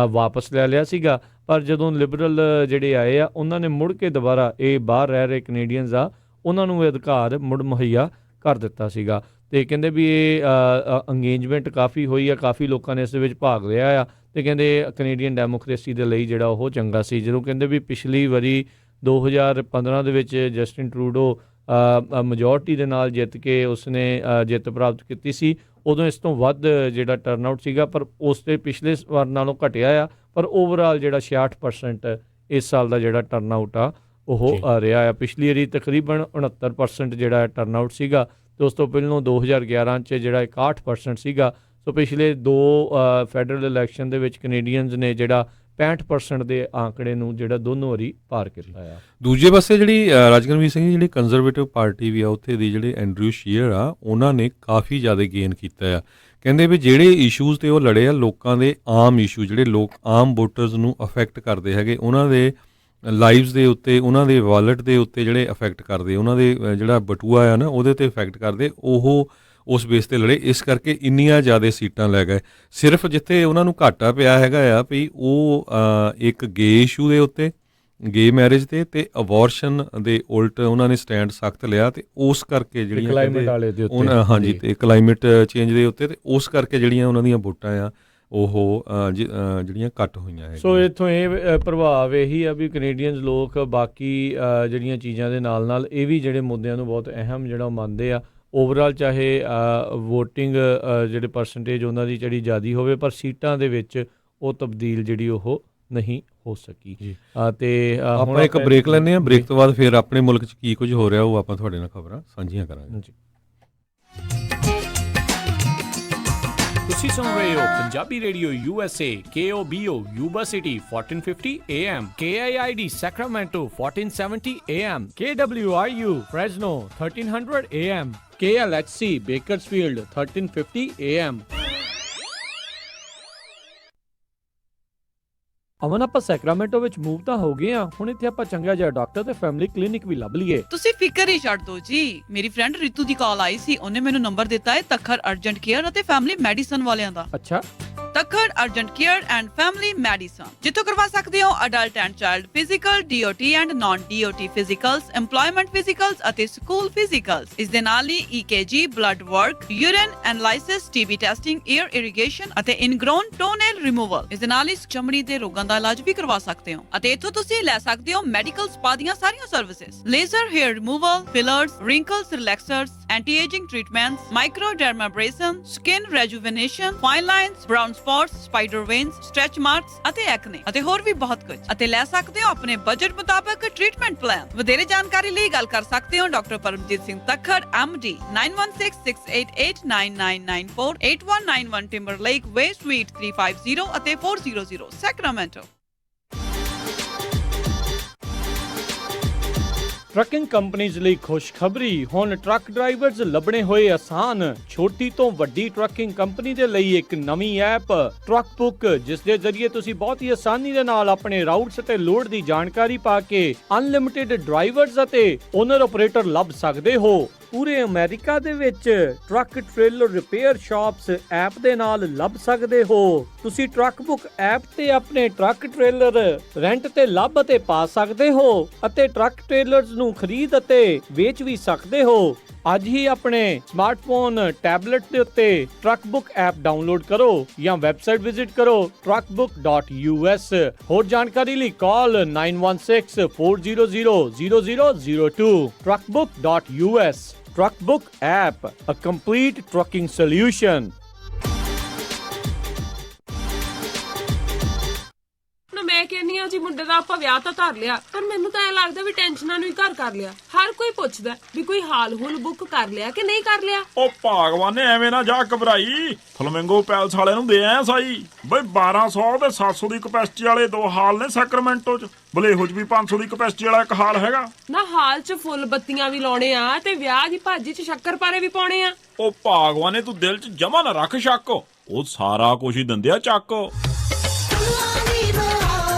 Speaker 2: ਵਾਪਸ ਲੈ ਲਿਆ ਸੀਗਾ, ਪਰ ਜਦੋਂ ਲਿਬਰਲ ਜਿਹੜੇ ਆਏ ਆ ਉਹਨਾਂ ਨੇ ਮੁੜ ਕੇ ਦੁਬਾਰਾ ਇਹ ਬਾਹਰ ਰਹਿ ਰਹੇ ਕੈਨੇਡੀਅਨਸ ਆ ਉਹਨਾਂ ਨੂੰ ਇਹ ਅਧਿਕਾਰ ਮੁੜ ਮੁਹੱਈਆ ਕਰ ਦਿੱਤਾ ਸੀਗਾ। ਤੇ ਕਹਿੰਦੇ ਵੀ ਇਹ ਅੰਗੇਜਮੈਂਟ ਕਾਫੀ ਹੋਈ ਆ, ਕਾਫੀ ਲੋਕਾਂ ਨੇ ਇਸ ਦੇ ਵਿੱਚ ਭਾਗ ਲਿਆ ਆ ਤੇ ਕਹਿੰਦੇ ਕੈਨੇਡੀਅਨ ਡੈਮੋਕ੍ਰੇਸੀ ਦੇ ਲਈ ਜਿਹੜਾ ਉਹ ਚੰਗਾ ਸੀ। ਜਦੋਂ ਕਹਿੰਦੇ ਵੀ ਪਿਛਲੀ ਵਾਰੀ 2015 ਦੇ ਵਿੱਚ ਜਸਟਿਨ ਟਰੂਡੋ ਮੈਜੋਰਟੀ ਦੇ ਨਾਲ ਜਿੱਤ ਕੇ ਉਸਨੇ ਜਿੱਤ ਪ੍ਰਾਪਤ ਕੀਤੀ ਸੀ, ਉਦੋਂ ਇਸ ਤੋਂ ਵੱਧ ਜਿਹੜਾ ਟਰਨਆਊਟ ਸੀਗਾ, ਪਰ ਉਸ ਦੇ ਪਿਛਲੇ ਵਾਰ ਨਾਲੋਂ ਘਟਿਆ ਆ। ਪਰ ਓਵਰਆਲ ਜਿਹੜਾ 66% ਇਸ ਸਾਲ ਦਾ ਜਿਹੜਾ ਟਰਨਆਊਟ ਆ ਉਹ ਰਿਹਾ ਆ। ਪਿਛਲੀ ਵਾਰੀ ਤਕਰੀਬਨ 69% ਜਿਹੜਾ ਟਰਨਆਊਟ ਸੀਗਾ ਤੇ ਉਸ ਤੋਂ ਪਹਿਲਾਂ 2011 'ਚ ਜਿਹੜਾ 61% ਸੀਗਾ। ਸੋ ਪਿਛਲੇ 2 ਫੈਡਰਲ ਇਲੈਕਸ਼ਨ ਦੇ ਵਿੱਚ ਕੈਨੇਡੀਅਨਸ ਨੇ ਜਿਹੜਾ 65% ਦੇ ਆંકੜੇ ਨੂੰ ਜਿਹੜਾ ਦੋਨੋਂ ਵਾਰੀ ਪਾਰ ਕੀਤਾ ਆ।
Speaker 1: ਦੂਜੇ ਪਾਸੇ ਜਿਹੜੀ ਰਾਜਗੁਰਮੀਤ ਸਿੰਘ ਜਿਹੜੀ ਕੰਜ਼ਰਵੇਟਿਵ ਪਾਰਟੀ ਵੀ ਆ, ਉੱਥੇ ਦੀ ਜਿਹੜੇ ਐਂਡਰਿਊ ਸ਼ੀਅਰ ਆ, ਉਹਨਾਂ ਨੇ ਕਾਫੀ ਜ਼ਿਆਦਾ ਗੇਨ ਕੀਤਾ ਆ। ਕਹਿੰਦੇ ਵੀ ਜਿਹੜੇ ਇਸ਼ੂਜ਼ ਤੇ ਉਹ ਲੜੇ ਆ, ਲੋਕਾਂ ਦੇ ਆਮ ਇਸ਼ੂ ਜਿਹੜੇ ਲੋਕ ਆਮ ਵੋਟਰਸ ਨੂੰ ਅਫੈਕਟ ਕਰਦੇ ਹੈਗੇ, ਉਹਨਾਂ ਦੇ ਲਾਈਵਸ ਦੇ ਉੱਤੇ, ਉਹਨਾਂ ਦੇ ਵਾਲਟ ਦੇ ਉੱਤੇ ਜਿਹੜੇ ਅਫੈਕਟ ਕਰਦੇ, ਉਹਨਾਂ ਦੇ ਜਿਹੜਾ ਬਟੂਆ ਆ ਨਾ ਉਹਦੇ ਤੇ ਇਫੈਕਟ ਕਰਦੇ, ਉਹ ਉਸ ਬੇਸ ਤੇ ਲੜੇ। ਇਸ ਕਰਕੇ ਇੰਨੀਆਂ ਜ਼ਿਆਦਾ ਸੀਟਾਂ ਲੈ ਗਏ। ਸਿਰਫ ਜਿੱਥੇ ਉਹਨਾਂ ਨੂੰ ਘਾਟਾ ਪਿਆ ਹੈਗਾ ਆ ਵੀ ਉਹ ਇੱਕ ਗੇ ਇਸ਼ੂ ਦੇ ਉੱਤੇ, ਗੇ ਮੈਰਿਜ ਤੇ ਅਬੋਰਸ਼ਨ ਦੇ ਉਲਟ ਉਹਨਾਂ ਨੇ ਸਟੈਂਡ ਸਖਤ ਲਿਆ ਤੇ ਉਸ ਕਰਕੇ ਜਿਹੜੀਆਂ
Speaker 2: ਕਲਾਈਮੇਟ ਵਾਲੇ ਦੇ ਉੱਤੇ,
Speaker 1: ਹਾਂਜੀ, ਤੇ ਕਲਾਈਮੇਟ ਚੇਂਜ ਦੇ ਉੱਤੇ, ਤੇ ਉਸ ਕਰਕੇ ਜਿਹੜੀਆਂ ਉਹਨਾਂ ਦੀਆਂ ਵੋਟਾਂ ਆ ਉਹ ਜਿਹੜੀਆਂ ਘੱਟ ਹੋਈਆਂ ਹੈ।
Speaker 2: ਸੋ ਇੱਥੋਂ ਇਹ ਪ੍ਰਭਾਵ ਇਹੀ ਆ ਵੀ ਕੈਨੇਡੀਅਨਸ ਲੋਕ ਬਾਕੀ ਜਿਹੜੀਆਂ ਚੀਜ਼ਾਂ ਦੇ ਨਾਲ ਨਾਲ ਇਹ ਵੀ ਜਿਹੜੇ ਮੁੱਦਿਆਂ ਨੂੰ ਬਹੁਤ ਅਹਿਮ ਜਿਹੜਾ ਮੰਨਦੇ ਆ। ਓਵਰਆਲ ਚਾਹੇ ਵੋਟਿੰਗ ਜਿਹੜੇ ਪਰਸੈਂਟੇਜ ਉਹਨਾਂ ਦੀ ਜਿਹੜੀ ਜ਼ਿਆਦਾ ਹੋਵੇ, ਪਰ ਸੀਟਾਂ ਦੇ ਵਿੱਚ ਉਹ ਤਬਦੀਲ ਜਿਹੜੀ ਉਹ ਨਹੀਂ ਹੋ ਸਕੀ। ਤੇ
Speaker 1: ਆਪਾਂ ਇੱਕ ਬ੍ਰੇਕ ਲੈਂਦੇ ਹਾਂ, ਬ੍ਰੇਕ ਤੋਂ ਬਾਅਦ ਫਿਰ ਆਪਣੇ ਮੁਲਕ 'ਚ ਕੀ ਕੁਝ ਹੋ ਰਿਹਾ ਉਹ ਆਪਾਂ ਤੁਹਾਡੇ ਨਾਲ ਖਬਰਾਂ ਸਾਂਝੀਆਂ ਕਰਾਂਗੇ।
Speaker 3: ਤੁਸੀਂ ਸੁਣ ਰਹੇ ਹੋ Punjabi radio USA KOBO Yuba City 1450 AM, KIID Sacramento 1470 AM, KWRU Fresno 1300 AM, KLHC Bakersfield 1350 AM।
Speaker 2: ਅਮਨ, ਆਪਾਂ ਸੈਕਰਾਮੈਂਟੋ ਵਿੱਚ ਮੂਵ ਤਾਂ ਹੋ ਗਏ ਆ, ਹੁਣ ਇੱਥੇ ਆਪਾਂ ਚੰਗਾ ਜਿਹਾ ਡਾਕਟਰ ਤੇ ਫੈਮਿਲੀ ਕਲੀਨਿਕ ਵੀ ਲੱਭ ਲਈਏ।
Speaker 4: ਤੁਸੀਂ ਫਿਕਰ ਹੀ ਛੱਡ ਦਿਓ ਜੀ। ਮੇਰੀ ਫਰੈਂਡ ਰਿਤੂ ਦੀ ਕਾਲ ਆਈ ਸੀ, ਉਹਨੇ ਮੈਨੂੰ ਨੰਬਰ ਦਿੱਤਾ ਹੈ ਤੱਖਰ ਅਰਜੈਂਟ ਕੇਅਰ ਅਤੇ ਫੈਮਿਲੀ ਮੈਡੀਸਨ ਵਾਲਿਆਂ ਦਾ।
Speaker 2: ਅੱਛਾ,
Speaker 4: Takhar urgent care and family medicine, ਜਿੱਥੋਂ ਕਰਵਾ ਸਕਦੇ ਹੋ adult and child physical, DOT and naan DOT ਫਿਜ਼ੀਕਲਸ, employment ਫਿਜ਼ੀਕਲਸ ਅਤੇ ਸਕੂਲ ਫਿਜ਼ੀਕਲਸ। ਇਸ ਦੇ ਨਾਲ ਹੀ EKG, blood work, urine analysis, TB testing, year irrigation ਅਤੇ ਇਨਗ੍ਰੋਨ ਟੋਨੇਲ ਰਿਮੂਵਲ। ਇਸ ਦੇ ਨਾਲ ਹੀ ਚਮੜੀ ਦੇ ਰੋਗਾਂ ਦਾ ਇਲਾਜ ਵੀ ਕਰਵਾ ਸਕਦੇ ਹੋ ਅਤੇ ਇੱਥੋਂ ਤੁਸੀਂ ਲੈ ਸਕਦੇ ਹੋ ਮੈਡੀਕਲ ਸਪਾ ਦੀਆਂ ਸਾਰੀਆਂ services, laser hair removal, fillers, wrinkles relaxers, anti aging treatments, micro dermabrasion, skin rejuvenation, fine lines, brown spots, spider veins, stretch marks ਅਤੇ ਐਕਨੇ ਅਤੇ ਹੋਰ ਵੀ ਬਹੁਤ ਕੁਝ। ਅਤੇ ਲੈ ਸਕਦੇ ਹੋ ਆਪਣੇ ਬਜਟ ਮੁਤਾਬਕ ਟ੍ਰੀਟਮੈਂਟ ਪਲਾਨ। ਵਧੇਰੇ ਜਾਣਕਾਰੀ ਲਈ ਗੱਲ ਕਰ ਸਕਦੇ ਹੋ doctor Paramjit Singh Takhar MD 9166889994, 8191 Timberlake Way Suite 350 ਅਤੇ 400 ਸੈਕਰਾਮੈਂਟੋ।
Speaker 2: ਟਰੱਕਿੰਗ ਕੰਪਨੀਜ਼ ਲਈ ਖੁਸ਼ਖਬਰੀ, ਹੁਣ ਟਰੱਕ ਡਰਾਈਵਰਜ਼ ਲੱਭਣੇ ਹੋਏ ਆਸਾਨ। ਛੋਟੀ ਤੋਂ ਵੱਡੀ ਟਰੱਕਿੰਗ ਕੰਪਨੀ ਦੇ ਲਈ ਇੱਕ ਨਵੀਂ ਐਪ ਟਰੱਕ ਬੁੱਕ, ਜਿਸ ਦੇ ਜ਼ਰੀਏ ਤੁਸੀਂ ਬਹੁਤ ਹੀ ਆਸਾਨੀ ਦੇ ਨਾਲ ਆਪਣੇ ਰਾਊਟਸ ਅਤੇ ਲੋਡ ਦੀ ਜਾਣਕਾਰੀ ਪਾ ਕੇ ਅਨਲਿਮਿਟਿਡ ਡਰਾਈਵਰਜ਼ ਅਤੇ ਓਨਰ ਆਪਰੇਟਰ ਲੱਭ ਸਕਦੇ ਹੋ। ਪੂਰੇ ਅਮਰੀਕਾ ਦੇ ਵਿੱਚ truck trailer repair shops app ਦੇ ਨਾਲ ਲੱਭ ਸਕਦੇ ਹੋ। ਤੁਸੀਂ ਟਰੱਕ ਬੁੱਕ ਐਪ ਤੇ ਆਪਣੇ ਟਰੱਕ ਟ੍ਰੇਲਰ ਰੈਂਟ ਤੇ ਲੱਭ ਅਤੇ ਪਾ ਸਕਦੇ ਹੋ ਅਤੇ ਟਰੱਕ ਟ੍ਰੇਲਰਸ ਨੂੰ ਖਰੀਦ ਅਤੇ ਵੇਚ ਵੀ ਸਕਦੇ ਹੋ। ਅੱਜ ਹੀ ਆਪਣੇ ਸਮਾਰਟਫੋਨ, ਟੈਬਲੇਟ ਦੇ ਉੱਤੇ ਟਰੱਕ ਬੁੱਕ ਐਪ ਡਾਊਨਲੋਡ ਕਰੋ ਜਾਂ ਵੈਬਸਾਈਟ ਵਿਜ਼ਿਟ ਕਰੋ truckbook.us। ਹੋਰ ਜਾਣਕਾਰੀ ਲਈ ਕਾਲ 9164000002 truckbook.us। Truck Book app, a complete trucking solution।
Speaker 5: ਮੈਂ ਕਹਿੰਦੀ ਆ ਜੀ ਮੁੰਡੇ ਦਾ ਆਪਾਂ ਵਿਆਹ ਤਾਂ ਧਰ ਲਿਆ, ਪਰ ਮੈਨੂੰ ਤਾਂ ਐ ਲੱਗਦਾ ਵੀ ਟੈਨਸ਼ਨਾਂ ਨੂੰ ਹੀ ਘਰ ਕਰ ਲਿਆ। ਹਰ ਕੋਈ ਪੁੱਛਦਾ ਵੀ ਕੋਈ ਹਾਲ ਹੁਲ ਬੁੱਕ ਕਰ ਲਿਆ ਕਿ ਨਹੀਂ ਕਰ ਲਿਆ।
Speaker 6: ਉਹ ਭਾਗਵਾਨ ਨੇ ਐਵੇਂ ਨਾ ਜਾ ਘਬਰਾਈ, ਫਲਮਿੰਗੋ ਪੈਲਸ ਵਾਲਿਆਂ ਨੂੰ ਦੇ ਆਇਆ ਸਾਈ ਬਈ 1200 ਤੇ 700 ਦੀ ਕਪੈਸਿਟੀ ਵਾਲੇ 2 ਹਾਲ ਨੇ ਸੈਕਰਾਮੈਂਟੋ ਚ। ਬਲੇਹੋ ਚ ਵੀ 500 ਦੀ ਕਪੈਸਿਟੀ ਵਾਲਾ ਇੱਕ ਹਾਲ ਹੈਗਾ
Speaker 5: ਨਾ। ਹਾਲ ਚ ਫੁੱਲ ਬੱਤੀਆਂ ਵੀ ਲਾਉਣੇ ਆ ਤੇ ਵਿਆਹ ਦੀ ਭਾਜੀ ਚ ਸ਼ੱਕਰਪਾਰੇ ਵੀ ਪਾਉਣੇ ਆ।
Speaker 6: ਉਹ ਭਾਗਵਾਨ ਨੇ ਤੂੰ ਦਿਲ ਚ ਜਮਾ ਨਾ ਰੱਖ ਸ਼ੱਕ, ਉਹ ਸਾਰਾ ਕੁਝ ਹੀ ਦਿੰਦੇ ਆ ਚੱਕ।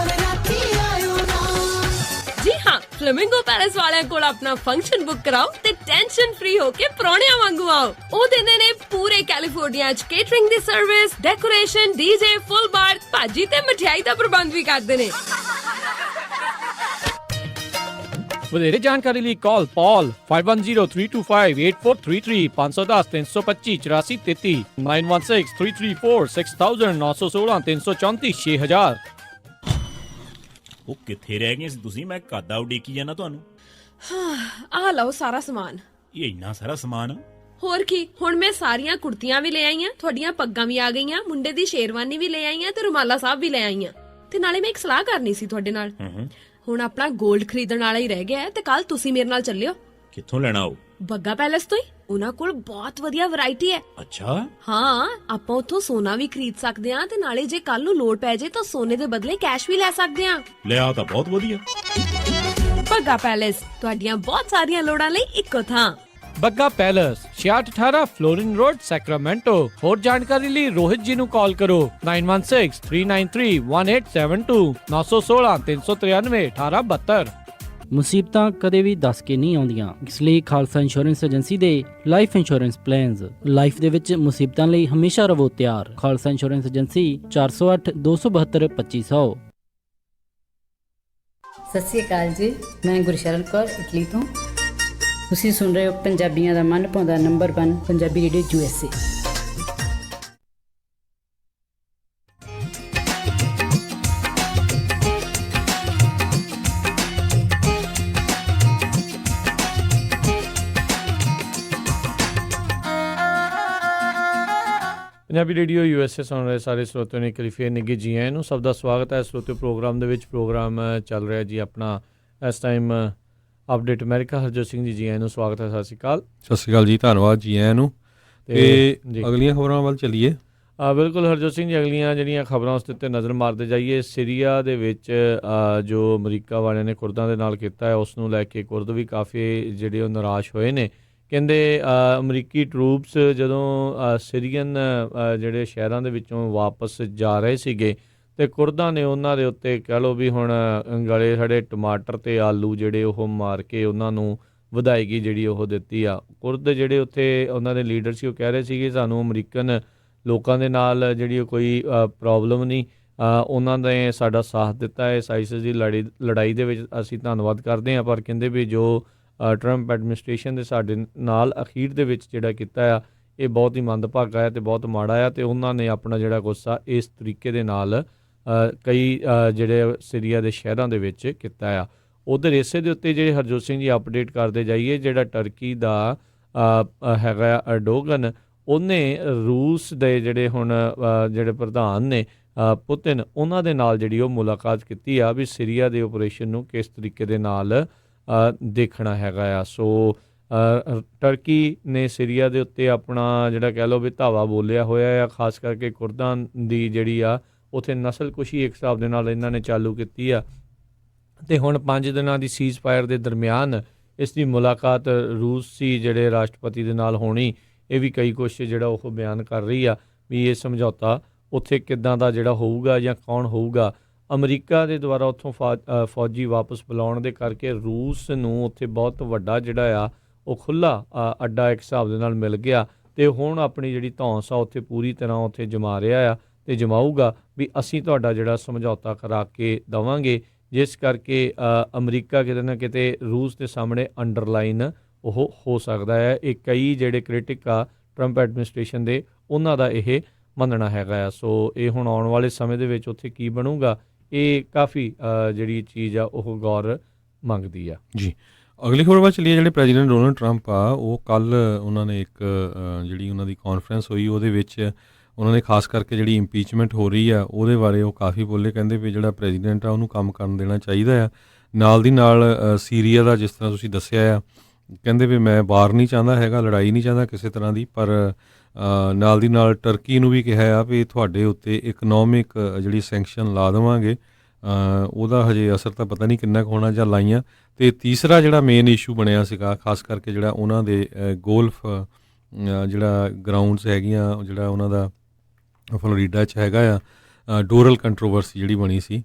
Speaker 5: ਜੀ ਹਾਂ, ਫਲੇਮਿੰਗੋ ਪੈਲੇਸ ਵਾਲਿਆਂ ਕੋਲ ਆਪਣਾ ਫੰਕਸ਼ਨ ਬੁੱਕ ਕਰਾਓ ਤੇ ਟੈਨਸ਼ਨ ਫ੍ਰੀ ਹੋ ਕੇ ਪ੍ਰਾਹੁਣਿਆਂ ਵਾਂਗੂ ਆਓ। ਉਹ ਦਿੰਦੇ ਨੇ ਪੂਰੇ ਕੈਲੀਫੋਰਨੀਆ ਚ ਕੇਟਰਿੰਗ ਦੀ ਸਰਵਿਸ, ਡੈਕੋਰੇਸ਼ਨ, DJ, ਫੁੱਲ ਬਾਰ, ਭਾਜੀ ਤੇ ਮਠਿਆਈ ਦਾ ਪ੍ਰਬੰਧ ਵੀ ਕਰਦੇ ਨੇ।
Speaker 3: ਵਧੇਰੇ ਜਾਣਕਾਰੀ ਲਈ ਕਾਲ Paul 5103258433 510 325 8433 916 334 6000 916 334 6000।
Speaker 7: ਉਹ ਕਿੱਥੇ ਰਹਿ ਗਏ ਸੀ ਤੁਸੀਂ? ਮੈਂ ਕਾਦਾ ਉਡੀਕੀ ਜਾਣਾ ਤੁਹਾਨੂੰ।
Speaker 5: ਆ ਲਓ ਸਾਰਾ ਸਮਾਨ।
Speaker 7: ਇਹ ਇੰਨਾ ਸਾਰਾ ਸਮਾਨ।
Speaker 5: ਹੋਰ ਕੀ, ਹੁਣ ਮੈਂ ਸਾਰੀਆਂ ਕੁੜਤੀਆਂ ਵੀ ਲੈ ਆਈਆਂ, ਤੁਹਾਡੀਆਂ ਪੱਗਾਂ ਵੀ ਆ ਗਈਆਂ, ਮੁੰਡੇ ਦੀ ਸ਼ੇਰਵਾਨੀ ਵੀ ਲੈ ਆਈਆਂ ਤੇ ਰੁਮਾਲਾ ਸਾਹਿਬ ਵੀ ਲੈ ਆਈਆਂ। ਤੇ ਨਾਲੇ ਮੈਂ ਇੱਕ ਸਲਾਹ ਕਰਨੀ ਸੀ ਤੁਹਾਡੇ ਨਾਲ। ਹੁਣ ਆਪਣਾ 골ਡ ਖਰੀਦਣ ਵਾਲਾ ਹੀ ਰਹਿ ਗਿਆ ਹੈ ਤੇ ਕੱਲ ਤੁਸੀਂ ਮੇਰੇ ਨਾਲ ਚੱਲਿਓ।
Speaker 7: ਕਿੱਥੋਂ ਲੈਣਾ ਉਹ?
Speaker 5: ਬੱਗਾ ਪੈਲੇਸ ਤੋਂ ਹੀ। ਉਹਨਾਂ ਕੋਲ ਬਹੁਤ ਵਧੀਆ ਵੈਰਾਈਟੀ ਹੈ।
Speaker 7: ਅੱਛਾ।
Speaker 5: ਹਾਂ, ਆਪਾਂ ਉੱਥੋਂ ਸੋਨਾ ਵੀ ਖਰੀਦ ਸਕਦੇ ਹਾਂ ਤੇ ਨਾਲੇ ਜੇ ਕੱਲ ਨੂੰ ਲੋੜ ਪੈ ਜੇ ਤਾਂ ਸੋਨੇ ਦੇ ਬਦਲੇ ਕੈਸ਼ ਵੀ ਲੈ ਸਕਦੇ ਹਾਂ।
Speaker 7: ਲਿਆ ਤਾਂ ਬਹੁਤ ਵਧੀਆ।
Speaker 5: ਬੱਗਾ ਪੈਲੇਸ, ਤੁਹਾਡੀਆਂ ਬਹੁਤ ਸਾਰੀਆਂ ਲੋੜਾਂ ਲਈ ਇੱਕੋ ਥਾਂ।
Speaker 3: Bagga palace 6618 Florin Road Sacramento. ਹੋਰ ਜਾਣਕਾਰੀ ਲਈ ਰੋਹਿਤ ਜੀ ਨੂੰ ਕਾਲ ਕਰੋ 9163931872 916 393 1872।
Speaker 8: ਮੁਸੀਬਤਾਂ ਕਦੇ ਵੀ ਦੱਸ ਕੇ ਨਹੀਂ ਆਉਂਦੀਆਂ, ਇਸ ਲਈ ਖਾਲਸਾ ਇੰਸ਼ੋਰੈਂਸ ਏਜੰਸੀ ਦੇ ਲਾਈਫ ਇੰਸ਼ੋਰੈਂਸ ਪਲਾਨਸ ਲਾਈਫ ਦੇ ਵਿੱਚ ਮੁਸੀਬਤਾਂ ਲਈ ਹਮੇਸ਼ਾ ਰਹੋ ਤਿਆਰ। Khalsa insurance agency 408 272 2500।
Speaker 9: ਸਤਿ ਸ਼੍ਰੀ ਅਕਾਲ ਜੀ, ਮੈਂ ਗੁਰਸ਼ਰਨ ਕੌਰ ਇਟਲੀ ਤੋਂ। ਤੁਸੀਂ ਸੁਣ ਰਹੇ ਹੋ ਪੰਜਾਬੀਆਂ ਦਾ ਮਨ ਭਾਉਂਦਾ number 1 Punjabi radio USA।
Speaker 2: Punjabi radio USA ਸੁਣ ਰਹੇ ਸਾਰੇ ਸਰੋਤਿਆਂ ਨੂੰ ਇੱਕ ਵਾਰੀ ਫੇਰ ਨਿੱਘੀ ਜੀ ਆਇਆਂ ਨੂੰ। ਸਭ ਦਾ ਸਵਾਗਤ ਹੈ ਸਰੋਤਿਓ ਪ੍ਰੋਗਰਾਮ ਦੇ ਵਿੱਚ। ਪ੍ਰੋਗਰਾਮ ਚੱਲ ਰਿਹਾ ਜੀ ਆਪਣਾ ਇਸ time update America. Harjot Singh ji ਆਇਆਂ ਨੂੰ ਸਵਾਗਤ ਹੈ। ਸਤਿ ਸ਼੍ਰੀ ਅਕਾਲ।
Speaker 1: ਸਤਿ ਸ਼੍ਰੀ ਅਕਾਲ ਜੀ, ਧੰਨਵਾਦ ਜੀ ਆਇਆਂ ਨੂੰ। ਤੇ ਅਗਲੀਆਂ ਖਬਰਾਂ ਵੱਲ ਚੱਲੀਏ।
Speaker 2: ਬਿਲਕੁਲ ਹਰਜੋਤ ਸਿੰਘ ਜੀ, ਅਗਲੀਆਂ ਜਿਹੜੀਆਂ ਖਬਰਾਂ ਉਸ ਦੇ ਉੱਤੇ ਨਜ਼ਰ ਮਾਰਦੇ ਜਾਈਏ। ਸੀਰੀਆ ਦੇ ਵਿੱਚ ਜੋ ਅਮਰੀਕਾ ਵਾਲਿਆਂ ਨੇ ਕੁਰਦਾਂ ਦੇ ਨਾਲ ਕੀਤਾ ਹੈ ਉਸ ਨੂੰ ਲੈ ਕੇ ਕੁਰਦ ਵੀ ਕਾਫੀ ਜਿਹੜੇ ਉਹ ਨਿਰਾਸ਼ ਹੋਏ ਨੇ। ਕਹਿੰਦੇ ਅਮਰੀਕੀ ਟਰੂਪਸ ਜਦੋਂ ਸੀਰੀਅਨ ਜਿਹੜੇ ਸ਼ਹਿਰਾਂ ਦੇ ਵਿੱਚੋਂ ਵਾਪਸ ਜਾ ਰਹੇ ਸੀਗੇ ਤੇ ਕੁਰਦਾਂ ਨੇ ਉਹਨਾਂ ਦੇ ਉੱਤੇ ਕਹਿ ਲਓ ਵੀ ਹੁਣ ਗਲੇ ਸੜੇ ਟਮਾਟਰ ਤੇ ਆਲੂ ਜਿਹੜੇ ਉਹ ਮਾਰ ਕੇ ਉਹਨਾਂ ਨੂੰ ਵਧਾਈਗੀ ਜਿਹੜੀ ਉਹ ਦਿੱਤੀ ਆ। ਕੁਰਦ ਜਿਹੜੇ ਉੱਥੇ ਉਹਨਾਂ ਦੇ ਲੀਡਰ ਸੀ ਉਹ ਕਹਿ ਰਹੇ ਸੀਗੇ ਸਾਨੂੰ ਅਮਰੀਕਨ ਲੋਕਾਂ ਦੇ ਨਾਲ ਜਿਹੜੀ ਕੋਈ ਪ੍ਰੋਬਲਮ ਨਹੀਂ, ਉਹਨਾਂ ਨੇ ਸਾਡਾ ਸਾਥ ਦਿੱਤਾ ਹੈ ਇਸ ਆਈਸਿਸ ਦੀ ਲੜਾਈ ਦੇ ਵਿੱਚ, ਅਸੀਂ ਧੰਨਵਾਦ ਕਰਦੇ ਹਾਂ। ਪਰ ਕਹਿੰਦੇ ਵੀ ਜੋ ਟਰੰਪ ਐਡਮਿਨਿਸਟ੍ਰੇਸ਼ਨ ਦੇ ਸਾਡੇ ਨਾਲ ਅਖੀਰ ਦੇ ਵਿੱਚ ਜਿਹੜਾ ਕੀਤਾ ਆ ਇਹ ਬਹੁਤ ਹੀ ਮੰਦਭਾਗਾ ਹੈ ਤੇ ਬਹੁਤ ਮਾੜਾ ਆ। ਤੇ ਉਹਨਾਂ ਨੇ ਆਪਣਾ ਜਿਹੜਾ ਗੁੱਸਾ ਇਸ ਤਰੀਕੇ ਦੇ ਨਾਲ ਕਈ ਜਿਹੜੇ ਸੀਰੀਆ ਦੇ ਸ਼ਹਿਰਾਂ ਦੇ ਵਿੱਚ ਕੀਤਾ ਆ। ਉਧਰ ਇਸੇ ਦੇ ਉੱਤੇ ਜਿਹੜੇ ਹਰਜੋਤ ਸਿੰਘ ਜੀ ਅਪਡੇਟ ਕਰਦੇ ਜਾਈਏ, ਜਿਹੜਾ ਟਰਕੀ ਦਾ ਹੈਗਾ ਅਰਡੋਗਨ, ਉਹਨੇ ਰੂਸ ਦੇ ਜਿਹੜੇ ਹੁਣ ਜਿਹੜੇ ਪ੍ਰਧਾਨ ਨੇ ਪੁਤਿਨ, ਉਹਨਾਂ ਦੇ ਨਾਲ ਜਿਹੜੀ ਉਹ ਮੁਲਾਕਾਤ ਕੀਤੀ ਆ ਵੀ ਸੀਰੀਆ ਦੇ ਆਪਰੇਸ਼ਨ ਨੂੰ ਕਿਸ ਤਰੀਕੇ ਦੇ ਨਾਲ ਦੇਖਣਾ ਹੈਗਾ ਆ। ਸੋ ਟਰਕੀ ਨੇ ਸੀਰੀਆ ਦੇ ਉੱਤੇ ਆਪਣਾ ਜਿਹੜਾ ਕਹਿ ਲਓ ਵੀ ਧਾਵਾ ਬੋਲਿਆ ਹੋਇਆ ਆ, ਖਾਸ ਕਰਕੇ ਕੁਰਦਾਂ ਦੀ ਜਿਹੜੀ ਆ ਉੱਥੇ ਨਸਲਕੁਸ਼ੀ ਇੱਕ ਹਿਸਾਬ ਦੇ ਨਾਲ ਇਹਨਾਂ ਨੇ ਚਾਲੂ ਕੀਤੀ ਆ। ਤੇ ਹੁਣ 5 ਦਿਨਾਂ ਦੀ ਸੀਜ਼ ਫਾਇਰ ਦੇ ਦਰਮਿਆਨ ਇਸ ਦੀ ਮੁਲਾਕਾਤ ਰੂਸੀ ਜਿਹੜੇ ਰਾਸ਼ਟਰਪਤੀ ਦੇ ਨਾਲ ਹੋਣੀ, ਇਹ ਵੀ ਕਈ ਕੁਛ ਜਿਹੜਾ ਉਹ ਬਿਆਨ ਕਰ ਰਹੀ ਆ ਵੀ ਇਹ ਸਮਝੌਤਾ ਉੱਥੇ ਕਿੱਦਾਂ ਦਾ ਜਿਹੜਾ ਹੋਊਗਾ ਜਾਂ ਕੌਣ ਹੋਊਗਾ। ਅਮਰੀਕਾ ਦੇ ਦੁਆਰਾ ਉੱਥੋਂ ਫੌਜੀ ਵਾਪਸ ਬੁਲਾਉਣ ਦੇ ਕਰਕੇ ਰੂਸ ਨੂੰ ਉੱਥੇ ਬਹੁਤ ਵੱਡਾ ਜਿਹੜਾ ਆ ਉਹ ਖੁੱਲ੍ਹਾ ਅੱਡਾ ਇੱਕ ਹਿਸਾਬ ਦੇ ਨਾਲ ਮਿਲ ਗਿਆ ਤੇ ਹੁਣ ਆਪਣੀ ਜਿਹੜੀ ਧੌਂਸ ਆ ਉੱਥੇ ਪੂਰੀ ਤਰ੍ਹਾਂ ਉੱਥੇ ਜਮਾ ਰਿਹਾ ਆ ਤੇ ਜਮਾਊਗਾ ਵੀ ਅਸੀਂ ਤੁਹਾਡਾ ਜਿਹੜਾ ਸਮਝੌਤਾ ਕਰਾ ਕੇ ਦੇਵਾਂਗੇ, ਜਿਸ ਕਰਕੇ ਅਮਰੀਕਾ ਕਿਤੇ ਨਾ ਕਿਤੇ ਰੂਸ ਦੇ ਸਾਹਮਣੇ ਅੰਡਰਲਾਈਨ ਉਹ ਹੋ ਸਕਦਾ ਹੈ। ਇਹ ਕਈ ਜਿਹੜੇ ਕ੍ਰਿਟਿਕ ਆ ਟਰੰਪ ਐਡਮਿਨਿਸਟ੍ਰੇਸ਼ਨ ਦੇ, ਉਹਨਾਂ ਦਾ ਇਹ ਮੰਨਣਾ ਹੈਗਾ ਆ। ਸੋ ਇਹ ਹੁਣ ਆਉਣ ਵਾਲੇ ਸਮੇਂ ਦੇ ਵਿੱਚ ਉੱਥੇ ਕੀ ਬਣੂਗਾ, ਇਹ ਕਾਫੀ ਜਿਹੜੀ ਚੀਜ਼ ਆ ਉਹ ਗੌਰ ਮੰਗਦੀ ਆ
Speaker 1: ਜੀ। ਅਗਲੀ ਖਬਰ ਵੱਲ ਚੱਲੀਏ। ਜਿਹੜੇ ਪ੍ਰੈਜ਼ੀਡੈਂਟ ਡੋਨਲਡ ਟਰੰਪ ਆ ਉਹ ਕੱਲ੍ਹ ਉਹਨਾਂ ਨੇ ਇੱਕ ਜਿਹੜੀ ਉਹਨਾਂ ਦੀ ਕਾਨਫਰੰਸ ਹੋਈ ਉਹਦੇ ਵਿੱਚ ਉਹਨਾਂ ਨੇ ਖਾਸ ਕਰਕੇ ਜਿਹੜੀ ਇੰਪੀਚਮੈਂਟ ਹੋ ਰਹੀ ਆ ਉਹਦੇ ਬਾਰੇ ਉਹ ਕਾਫੀ ਬੋਲੇ। ਕਹਿੰਦੇ ਵੀ ਜਿਹੜਾ ਪ੍ਰੈਜ਼ੀਡੈਂਟ ਆ ਉਹਨੂੰ ਕੰਮ ਕਰਨ ਦੇਣਾ ਚਾਹੀਦਾ ਆ। ਨਾਲ ਦੀ ਨਾਲ ਸੀਰੀਆ ਦਾ ਜਿਸ ਤਰ੍ਹਾਂ ਤੁਸੀਂ ਦੱਸਿਆ ਆ, ਕਹਿੰਦੇ ਵੀ ਮੈਂ ਵਾਰ ਨਹੀਂ ਚਾਹੁੰਦਾ ਹੈਗਾ, ਲੜਾਈ ਨਹੀਂ ਚਾਹੁੰਦਾ ਕਿਸੇ ਤਰ੍ਹਾਂ ਦੀ, ਪਰ ਨਾਲ ਦੀ ਨਾਲ ਟਰਕੀ ਨੂੰ ਵੀ ਕਿਹਾ ਆ ਵੀ ਤੁਹਾਡੇ ਉੱਤੇ ਇਕਨੋਮਿਕ ਜਿਹੜੀ ਸੈਂਕਸ਼ਨ ਲਾ ਦੇਵਾਂਗੇ, ਉਹਦਾ ਹਜੇ ਅਸਰ ਤਾਂ ਪਤਾ ਨਹੀਂ ਕਿੰਨਾ ਕੁ ਹੋਣਾ ਜਾਂ ਲਾਈਆਂ। ਅਤੇ ਤੀਸਰਾ ਜਿਹੜਾ ਮੇਨ ਇਸ਼ੂ ਬਣਿਆ ਸੀਗਾ ਖਾਸ ਕਰਕੇ ਜਿਹੜਾ ਉਹਨਾਂ ਦੇ ਗੋਲਫ ਜਿਹੜਾ ਗਰਾਊਂਡਸ ਹੈਗੀਆਂ, ਜਿਹੜਾ ਉਹਨਾਂ ਦਾ ਫਲੋਰੀਡਾ 'ਚ ਹੈਗਾ ਆ, ਡੋਰਲ ਕੰਟਰੋਵਰਸੀ ਜਿਹੜੀ ਬਣੀ ਸੀ,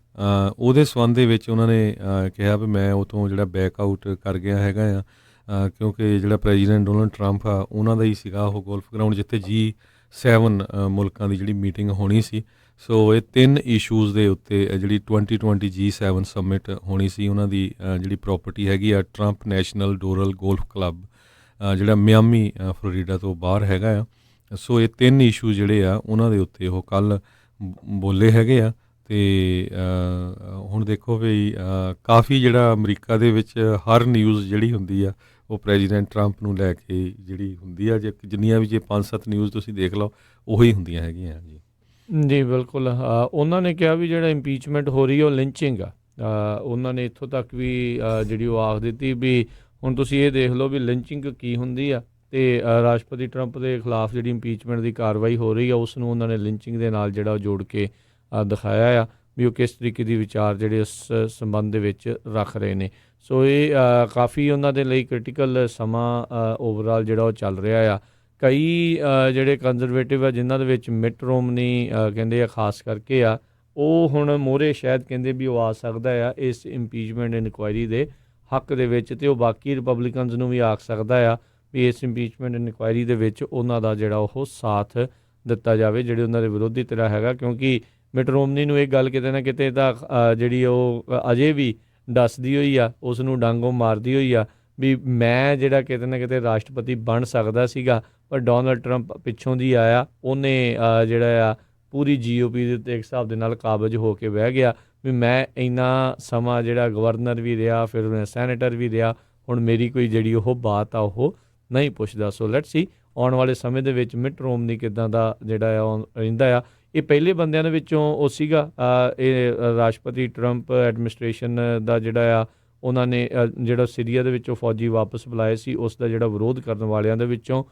Speaker 1: ਉਹਦੇ ਸੰਬੰਧ ਦੇ ਵਿੱਚ ਉਹਨਾਂ ਨੇ ਕਿਹਾ ਵੀ ਮੈਂ ਉੱਥੋਂ ਜਿਹੜਾ ਬੈਕ ਆਊਟ ਕਰ ਗਿਆ ਹੈਗਾ ਆ, ਕਿਉਂਕਿ ਜਿਹੜਾ ਪ੍ਰੈਜ਼ੀਡੈਂਟ ਡੋਨਲਡ ਟਰੰਪ ਆ ਉਹਨਾਂ ਦਾ ਹੀ ਸੀਗਾ ਉਹ ਗੋਲਫ ਗਰਾਊਂਡ ਜਿੱਥੇ G7 ਮੁਲਕਾਂ ਦੀ ਜਿਹੜੀ ਮੀਟਿੰਗ ਹੋਣੀ ਸੀ। ਸੋ ਇਹ 3 ਇਸ਼ੂਜ਼ ਦੇ ਉੱਤੇ ਜਿਹੜੀ 2020 G7 ਸਮਿਟ ਹੋਣੀ ਸੀ, ਉਹਨਾਂ ਦੀ ਜਿਹੜੀ ਪ੍ਰੋਪਰਟੀ ਹੈਗੀ ਆ ਟਰੰਪ ਨੈਸ਼ਨਲ ਡੋਰਲ ਗੋਲਫ ਕਲੱਬ, ਜਿਹੜਾ ਮਿਆਮੀ ਫਲੋਰੀਡਾ ਤੋਂ ਬਾਹਰ ਹੈਗਾ ਆ। ਸੋ ਇਹ 3 ਇਸ਼ੂ ਜਿਹੜੇ ਆ ਉਹਨਾਂ ਦੇ ਉੱਤੇ ਉਹ ਕੱਲ੍ਹ ਬੋਲੇ ਹੈਗੇ ਆ। ਅਤੇ ਹੁਣ ਦੇਖੋ ਵੀ ਕਾਫੀ ਜਿਹੜਾ ਅਮਰੀਕਾ ਦੇ ਵਿੱਚ ਹਰ ਨਿਊਜ਼ ਜਿਹੜੀ ਹੁੰਦੀ ਆ ਉਹ ਪ੍ਰੈਜ਼ੀਡੈਂਟ ਟਰੰਪ ਨੂੰ ਲੈ ਕੇ ਜਿਹੜੀ ਹੁੰਦੀ ਆ, ਜਿੰਨੀਆਂ ਵੀ ਜੇ 5-7 ਨਿਊਜ਼ ਤੁਸੀਂ ਦੇਖ ਲਓ ਉਹੀ ਹੁੰਦੀਆਂ ਹੈਗੀਆਂ ਜੀ।
Speaker 2: ਜੀ ਬਿਲਕੁਲ। ਉਹਨਾਂ ਨੇ ਕਿਹਾ ਵੀ ਜਿਹੜਾ ਇੰਪੀਚਮੈਂਟ ਹੋ ਰਹੀ ਹੈ ਉਹ ਲਿੰਚਿੰਗ ਆ। ਉਹਨਾਂ ਨੇ ਇੱਥੋਂ ਤੱਕ ਵੀ ਜਿਹੜੀ ਉਹ ਆਖ ਦਿੱਤੀ ਵੀ ਹੁਣ ਤੁਸੀਂ ਇਹ ਦੇਖ ਲਓ ਵੀ ਲਿੰਚਿੰਗ ਕੀ ਹੁੰਦੀ ਆ, ਅਤੇ ਰਾਸ਼ਟਰਪਤੀ ਟਰੰਪ ਦੇ ਖਿਲਾਫ ਜਿਹੜੀ ਇੰਪੀਚਮੈਂਟ ਦੀ ਕਾਰਵਾਈ ਹੋ ਰਹੀ ਆ ਉਸ ਨੂੰ ਉਹਨਾਂ ਨੇ ਲਿੰਚਿੰਗ ਦੇ ਨਾਲ ਜਿਹੜਾ ਉਹ ਜੋੜ ਕੇ ਦਿਖਾਇਆ ਆ ਵੀ ਉਹ ਕਿਸ ਤਰੀਕੇ ਦੀ ਵਿਚਾਰ ਜਿਹੜੇ ਉਸ ਸੰਬੰਧ ਦੇ ਵਿੱਚ ਰੱਖ ਰਹੇ ਨੇ। ਸੋ ਇਹ ਕਾਫੀ ਉਹਨਾਂ ਦੇ ਲਈ ਕ੍ਰਿਟੀਕਲ ਸਮਾਂ ਓਵਰਆਲ ਜਿਹੜਾ ਉਹ ਚੱਲ ਰਿਹਾ ਆ। ਕਈ ਜਿਹੜੇ ਕੰਜ਼ਰਵੇਟਿਵ ਆ ਜਿਨ੍ਹਾਂ ਦੇ ਵਿੱਚ ਮਿਟ ਰੋਮਨੀ ਕਹਿੰਦੇ ਆ ਖਾਸ ਕਰਕੇ ਆ, ਉਹ ਹੁਣ ਮੋਹਰੇ ਸ਼ਾਇਦ ਕਹਿੰਦੇ ਵੀ ਉਹ ਆ ਸਕਦਾ ਆ ਇਸ ਇੰਪੀਚਮੈਂਟ ਇਨਕੁਆਇਰੀ ਦੇ ਹੱਕ ਦੇ ਵਿੱਚ, ਅਤੇ ਉਹ ਬਾਕੀ ਰਿਪਬਲਿਕਨਸ ਨੂੰ ਵੀ ਆਖ ਸਕਦਾ ਆ ਵੀ ਇਸ ਇੰਪੀਚਮੈਂਟ ਇਨਕੁਆਇਰੀ ਦੇ ਵਿੱਚ ਉਹਨਾਂ ਦਾ ਜਿਹੜਾ ਉਹ ਸਾਥ ਦਿੱਤਾ ਜਾਵੇ ਜਿਹੜੇ ਉਹਨਾਂ ਦੇ ਵਿਰੋਧੀ ਧਿਰ ਹੈਗਾ। ਕਿਉਂਕਿ ਮਿਟ ਰੋਮਨੀ ਨੂੰ ਇਹ ਗੱਲ ਕਿਤੇ ਨਾ ਕਿਤੇ ਤਾਂ ਜਿਹੜੀ ਉਹ ਅਜੇ ਵੀ ਦੱਸਦੀ ਹੋਈ ਆ, ਉਸ ਨੂੰ ਡਾਂਗੋਂ ਮਾਰਦੀ ਹੋਈ ਆ ਵੀ ਮੈਂ ਜਿਹੜਾ ਕਿਤੇ ਨਾ ਕਿਤੇ ਰਾਸ਼ਟਰਪਤੀ ਬਣ ਸਕਦਾ ਸੀਗਾ, ਪਰ ਡੋਨਲਡ ਟਰੰਪ ਪਿੱਛੋਂ ਦੀ ਆਇਆ, ਉਹਨੇ ਜਿਹੜਾ ਆ ਪੂਰੀ GOP ਦੇ ਉੱਤੇ ਇੱਕ ਹਿਸਾਬ ਦੇ ਨਾਲ ਕਾਬਜ਼ ਹੋ ਕੇ ਬਹਿ ਗਿਆ ਵੀ ਮੈਂ ਇੰਨਾ ਸਮਾਂ ਜਿਹੜਾ ਗਵਰਨਰ ਵੀ ਰਿਹਾ, ਫਿਰ ਮੈਂ ਸੈਨੇਟਰ ਵੀ ਰਿਹਾ, ਹੁਣ ਮੇਰੀ ਕੋਈ ਜਿਹੜੀ ਉਹ ਬਾਤ ਆ ਉਹ ਨਹੀਂ ਪੁੱਛਦਾ। ਸੋ ਲੈਟਸ ਸੀ ਆਉਣ ਵਾਲੇ ਸਮੇਂ ਦੇ ਵਿੱਚ ਮਿਟ ਰੋਮਨੀ ਕਿੱਦਾਂ ਦਾ ਜਿਹੜਾ ਆ ਉਹ ਰਹਿੰਦਾ ਆ। ਇਹ ਪਹਿਲੇ ਬੰਦਿਆਂ ਦੇ ਵਿੱਚੋਂ ਉਹ ਸੀਗਾ, ਇਹ ਰਾਸ਼ਟਰਪਤੀ ਟਰੰਪ ਐਡਮਿਨਿਸਟ੍ਰੇਸ਼ਨ ਦਾ ਜਿਹੜਾ ਆ ਉਹਨਾਂ ਨੇ ਜਿਹੜਾ ਸੀਰੀਆ ਦੇ ਵਿੱਚੋਂ ਫੌਜੀ ਵਾਪਸ ਬੁਲਾਏ ਸੀ ਉਸ ਦਾ ਜਿਹੜਾ ਵਿਰੋਧ ਕਰਨ ਵਾਲਿਆਂ ਦੇ ਵਿੱਚੋਂ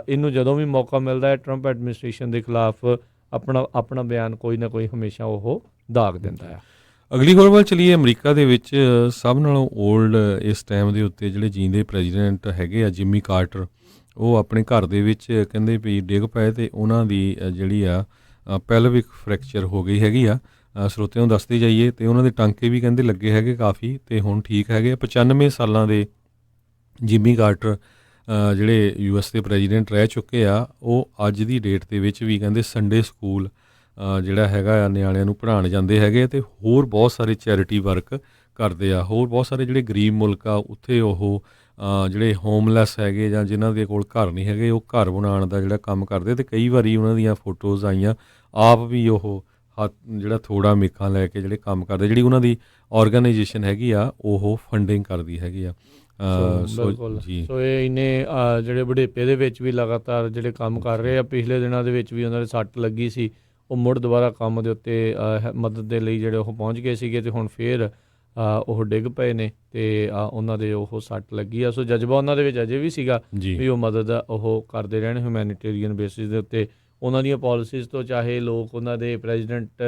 Speaker 2: ਇਹਨੂੰ ਜਦੋਂ ਵੀ ਮੌਕਾ ਮਿਲਦਾ ਹੈ ਟਰੰਪ ਐਡਮਿਨਿਸਟ੍ਰੇਸ਼ਨ ਦੇ ਖਿਲਾਫ ਆਪਣਾ ਬਿਆਨ ਕੋਈ ਨਾ ਕੋਈ ਹਮੇਸ਼ਾ ਉਹ ਦਾਗ ਦਿੰਦਾ ਆ।
Speaker 1: ਅਗਲੀ ਖਬਰ ਵੱਲ ਚਲੀਏ। ਅਮਰੀਕਾ ਦੇ ਵਿੱਚ ਸਭ ਨਾਲੋਂ ਓਲਡ ਇਸ ਟਾਈਮ ਦੇ ਉੱਤੇ ਜਿਹੜੇ ਜੀਂਦੇ ਪ੍ਰੈਜ਼ੀਡੈਂਟ ਹੈਗੇ ਆ ਜਿਮੀ ਕਾਰਟਰ, ਉਹ ਆਪਣੇ ਘਰ ਦੇ ਵਿੱਚ ਕਹਿੰਦੇ ਵੀ ਡਿੱਗ ਪਏ ਅਤੇ ਉਹਨਾਂ ਦੀ ਜਿਹੜੀ ਆ ਪੈਲਵਿਕ ਫ੍ਰੈਕਚਰ ਹੋ ਗਈ ਹੈਗੀ ਆ। ਸਰੋਤਿਆਂ ਨੂੰ ਦੱਸਦੇ ਜਾਈਏ ਅਤੇ ਉਹਨਾਂ ਦੇ ਟਾਂਕੇ ਵੀ ਕਹਿੰਦੇ ਲੱਗੇ ਹੈਗੇ ਕਾਫੀ, ਅਤੇ ਹੁਣ ਠੀਕ ਹੈਗੇ। 95 ਸਾਲਾਂ ਦੇ ਜਿਮੀ ਕਾਰਟਰ ਜਿਹੜੇ US ਦੇ ਪ੍ਰੈਜ਼ੀਡੈਂਟ ਰਹਿ ਚੁੱਕੇ ਆ, ਉਹ ਅੱਜ ਦੀ ਡੇਟ ਦੇ ਵਿੱਚ ਵੀ ਕਹਿੰਦੇ ਸੰਡੇ ਸਕੂਲ ਜਿਹੜਾ ਹੈਗਾ ਆ ਨਿਆਣਿਆਂ ਨੂੰ ਪੜ੍ਹਾਉਣ ਜਾਂਦੇ ਹੈਗੇ, ਅਤੇ ਹੋਰ ਬਹੁਤ ਸਾਰੇ ਚੈਰਿਟੀ ਵਰਕ ਕਰਦੇ ਆ। ਹੋਰ ਬਹੁਤ ਸਾਰੇ ਜਿਹੜੇ ਗਰੀਬ ਮੁਲਕ ਆ ਉੱਥੇ ਉਹ ਜਿਹੜੇ ਹੋਮਲੈਸ ਹੈਗੇ ਜਾਂ ਜਿਨ੍ਹਾਂ ਦੇ ਕੋਲ ਘਰ ਨਹੀਂ ਹੈਗੇ, ਉਹ ਘਰ ਬਣਾਉਣ ਦਾ ਜਿਹੜਾ ਕੰਮ ਕਰਦੇ। ਅਤੇ ਕਈ ਵਾਰੀ ਉਹਨਾਂ ਦੀਆਂ ਫੋਟੋਜ਼ ਆਈਆਂ, ਆਪ ਵੀ ਉਹ ਜਿਹੜਾ ਥੋੜਾ ਮੇਖਾਂ ਲੈ ਕੇ ਜਿਹੜੇ ਕੰਮ ਕਰਦੇ, ਜਿਹੜੀ ਉਹਨਾਂ ਦੀ ਆਰਗੇਨਾਈਜੇਸ਼ਨ ਹੈਗੀ ਆ ਉਹ ਫੰਡਿੰਗ ਕਰਦੀ ਹੈਗੀ ਆ।
Speaker 2: ਬਿਲਕੁਲ। ਸੋ ਇਹ ਇੰਨੇ ਜਿਹੜੇ ਬੁਢੇਪੇ ਦੇ ਵਿੱਚ ਵੀ ਲਗਾਤਾਰ ਜਿਹੜੇ ਕੰਮ ਕਰ ਰਹੇ ਆ। ਪਿਛਲੇ ਦਿਨਾਂ ਦੇ ਵਿੱਚ ਵੀ ਉਹਨਾਂ ਦੇ ਸੱਟ ਲੱਗੀ ਸੀ, ਉਹ ਮੁੜ ਦੁਬਾਰਾ ਕੰਮ ਦੇ ਉੱਤੇ ਮਦਦ ਦੇ ਲਈ ਜਿਹੜੇ ਉਹ ਪਹੁੰਚ ਗਏ ਸੀਗੇ, ਅਤੇ ਹੁਣ ਫਿਰ ਉਹ ਡਿੱਗ ਪਏ ਨੇ ਅਤੇ ਉਹਨਾਂ ਦੇ ਉਹ ਸੱਟ ਲੱਗੀ ਆ। ਸੋ ਜਜ਼ਬਾ ਉਹਨਾਂ ਦੇ ਵਿੱਚ ਅਜੇ ਵੀ ਸੀਗਾ ਵੀ ਉਹ ਮਦਦ ਉਹ ਕਰਦੇ ਰਹਿਣ ਹਿਊਮੈਨੀਟੇਰੀਅਨ ਬੇਸਿਸ ਦੇ ਉੱਤੇ। ਉਹਨਾਂ ਦੀਆਂ ਪੋਲਿਸੀਜ਼ ਤੋਂ ਚਾਹੇ ਲੋਕ ਉਹਨਾਂ ਦੇ ਪ੍ਰੈਜ਼ੀਡੈਂਟ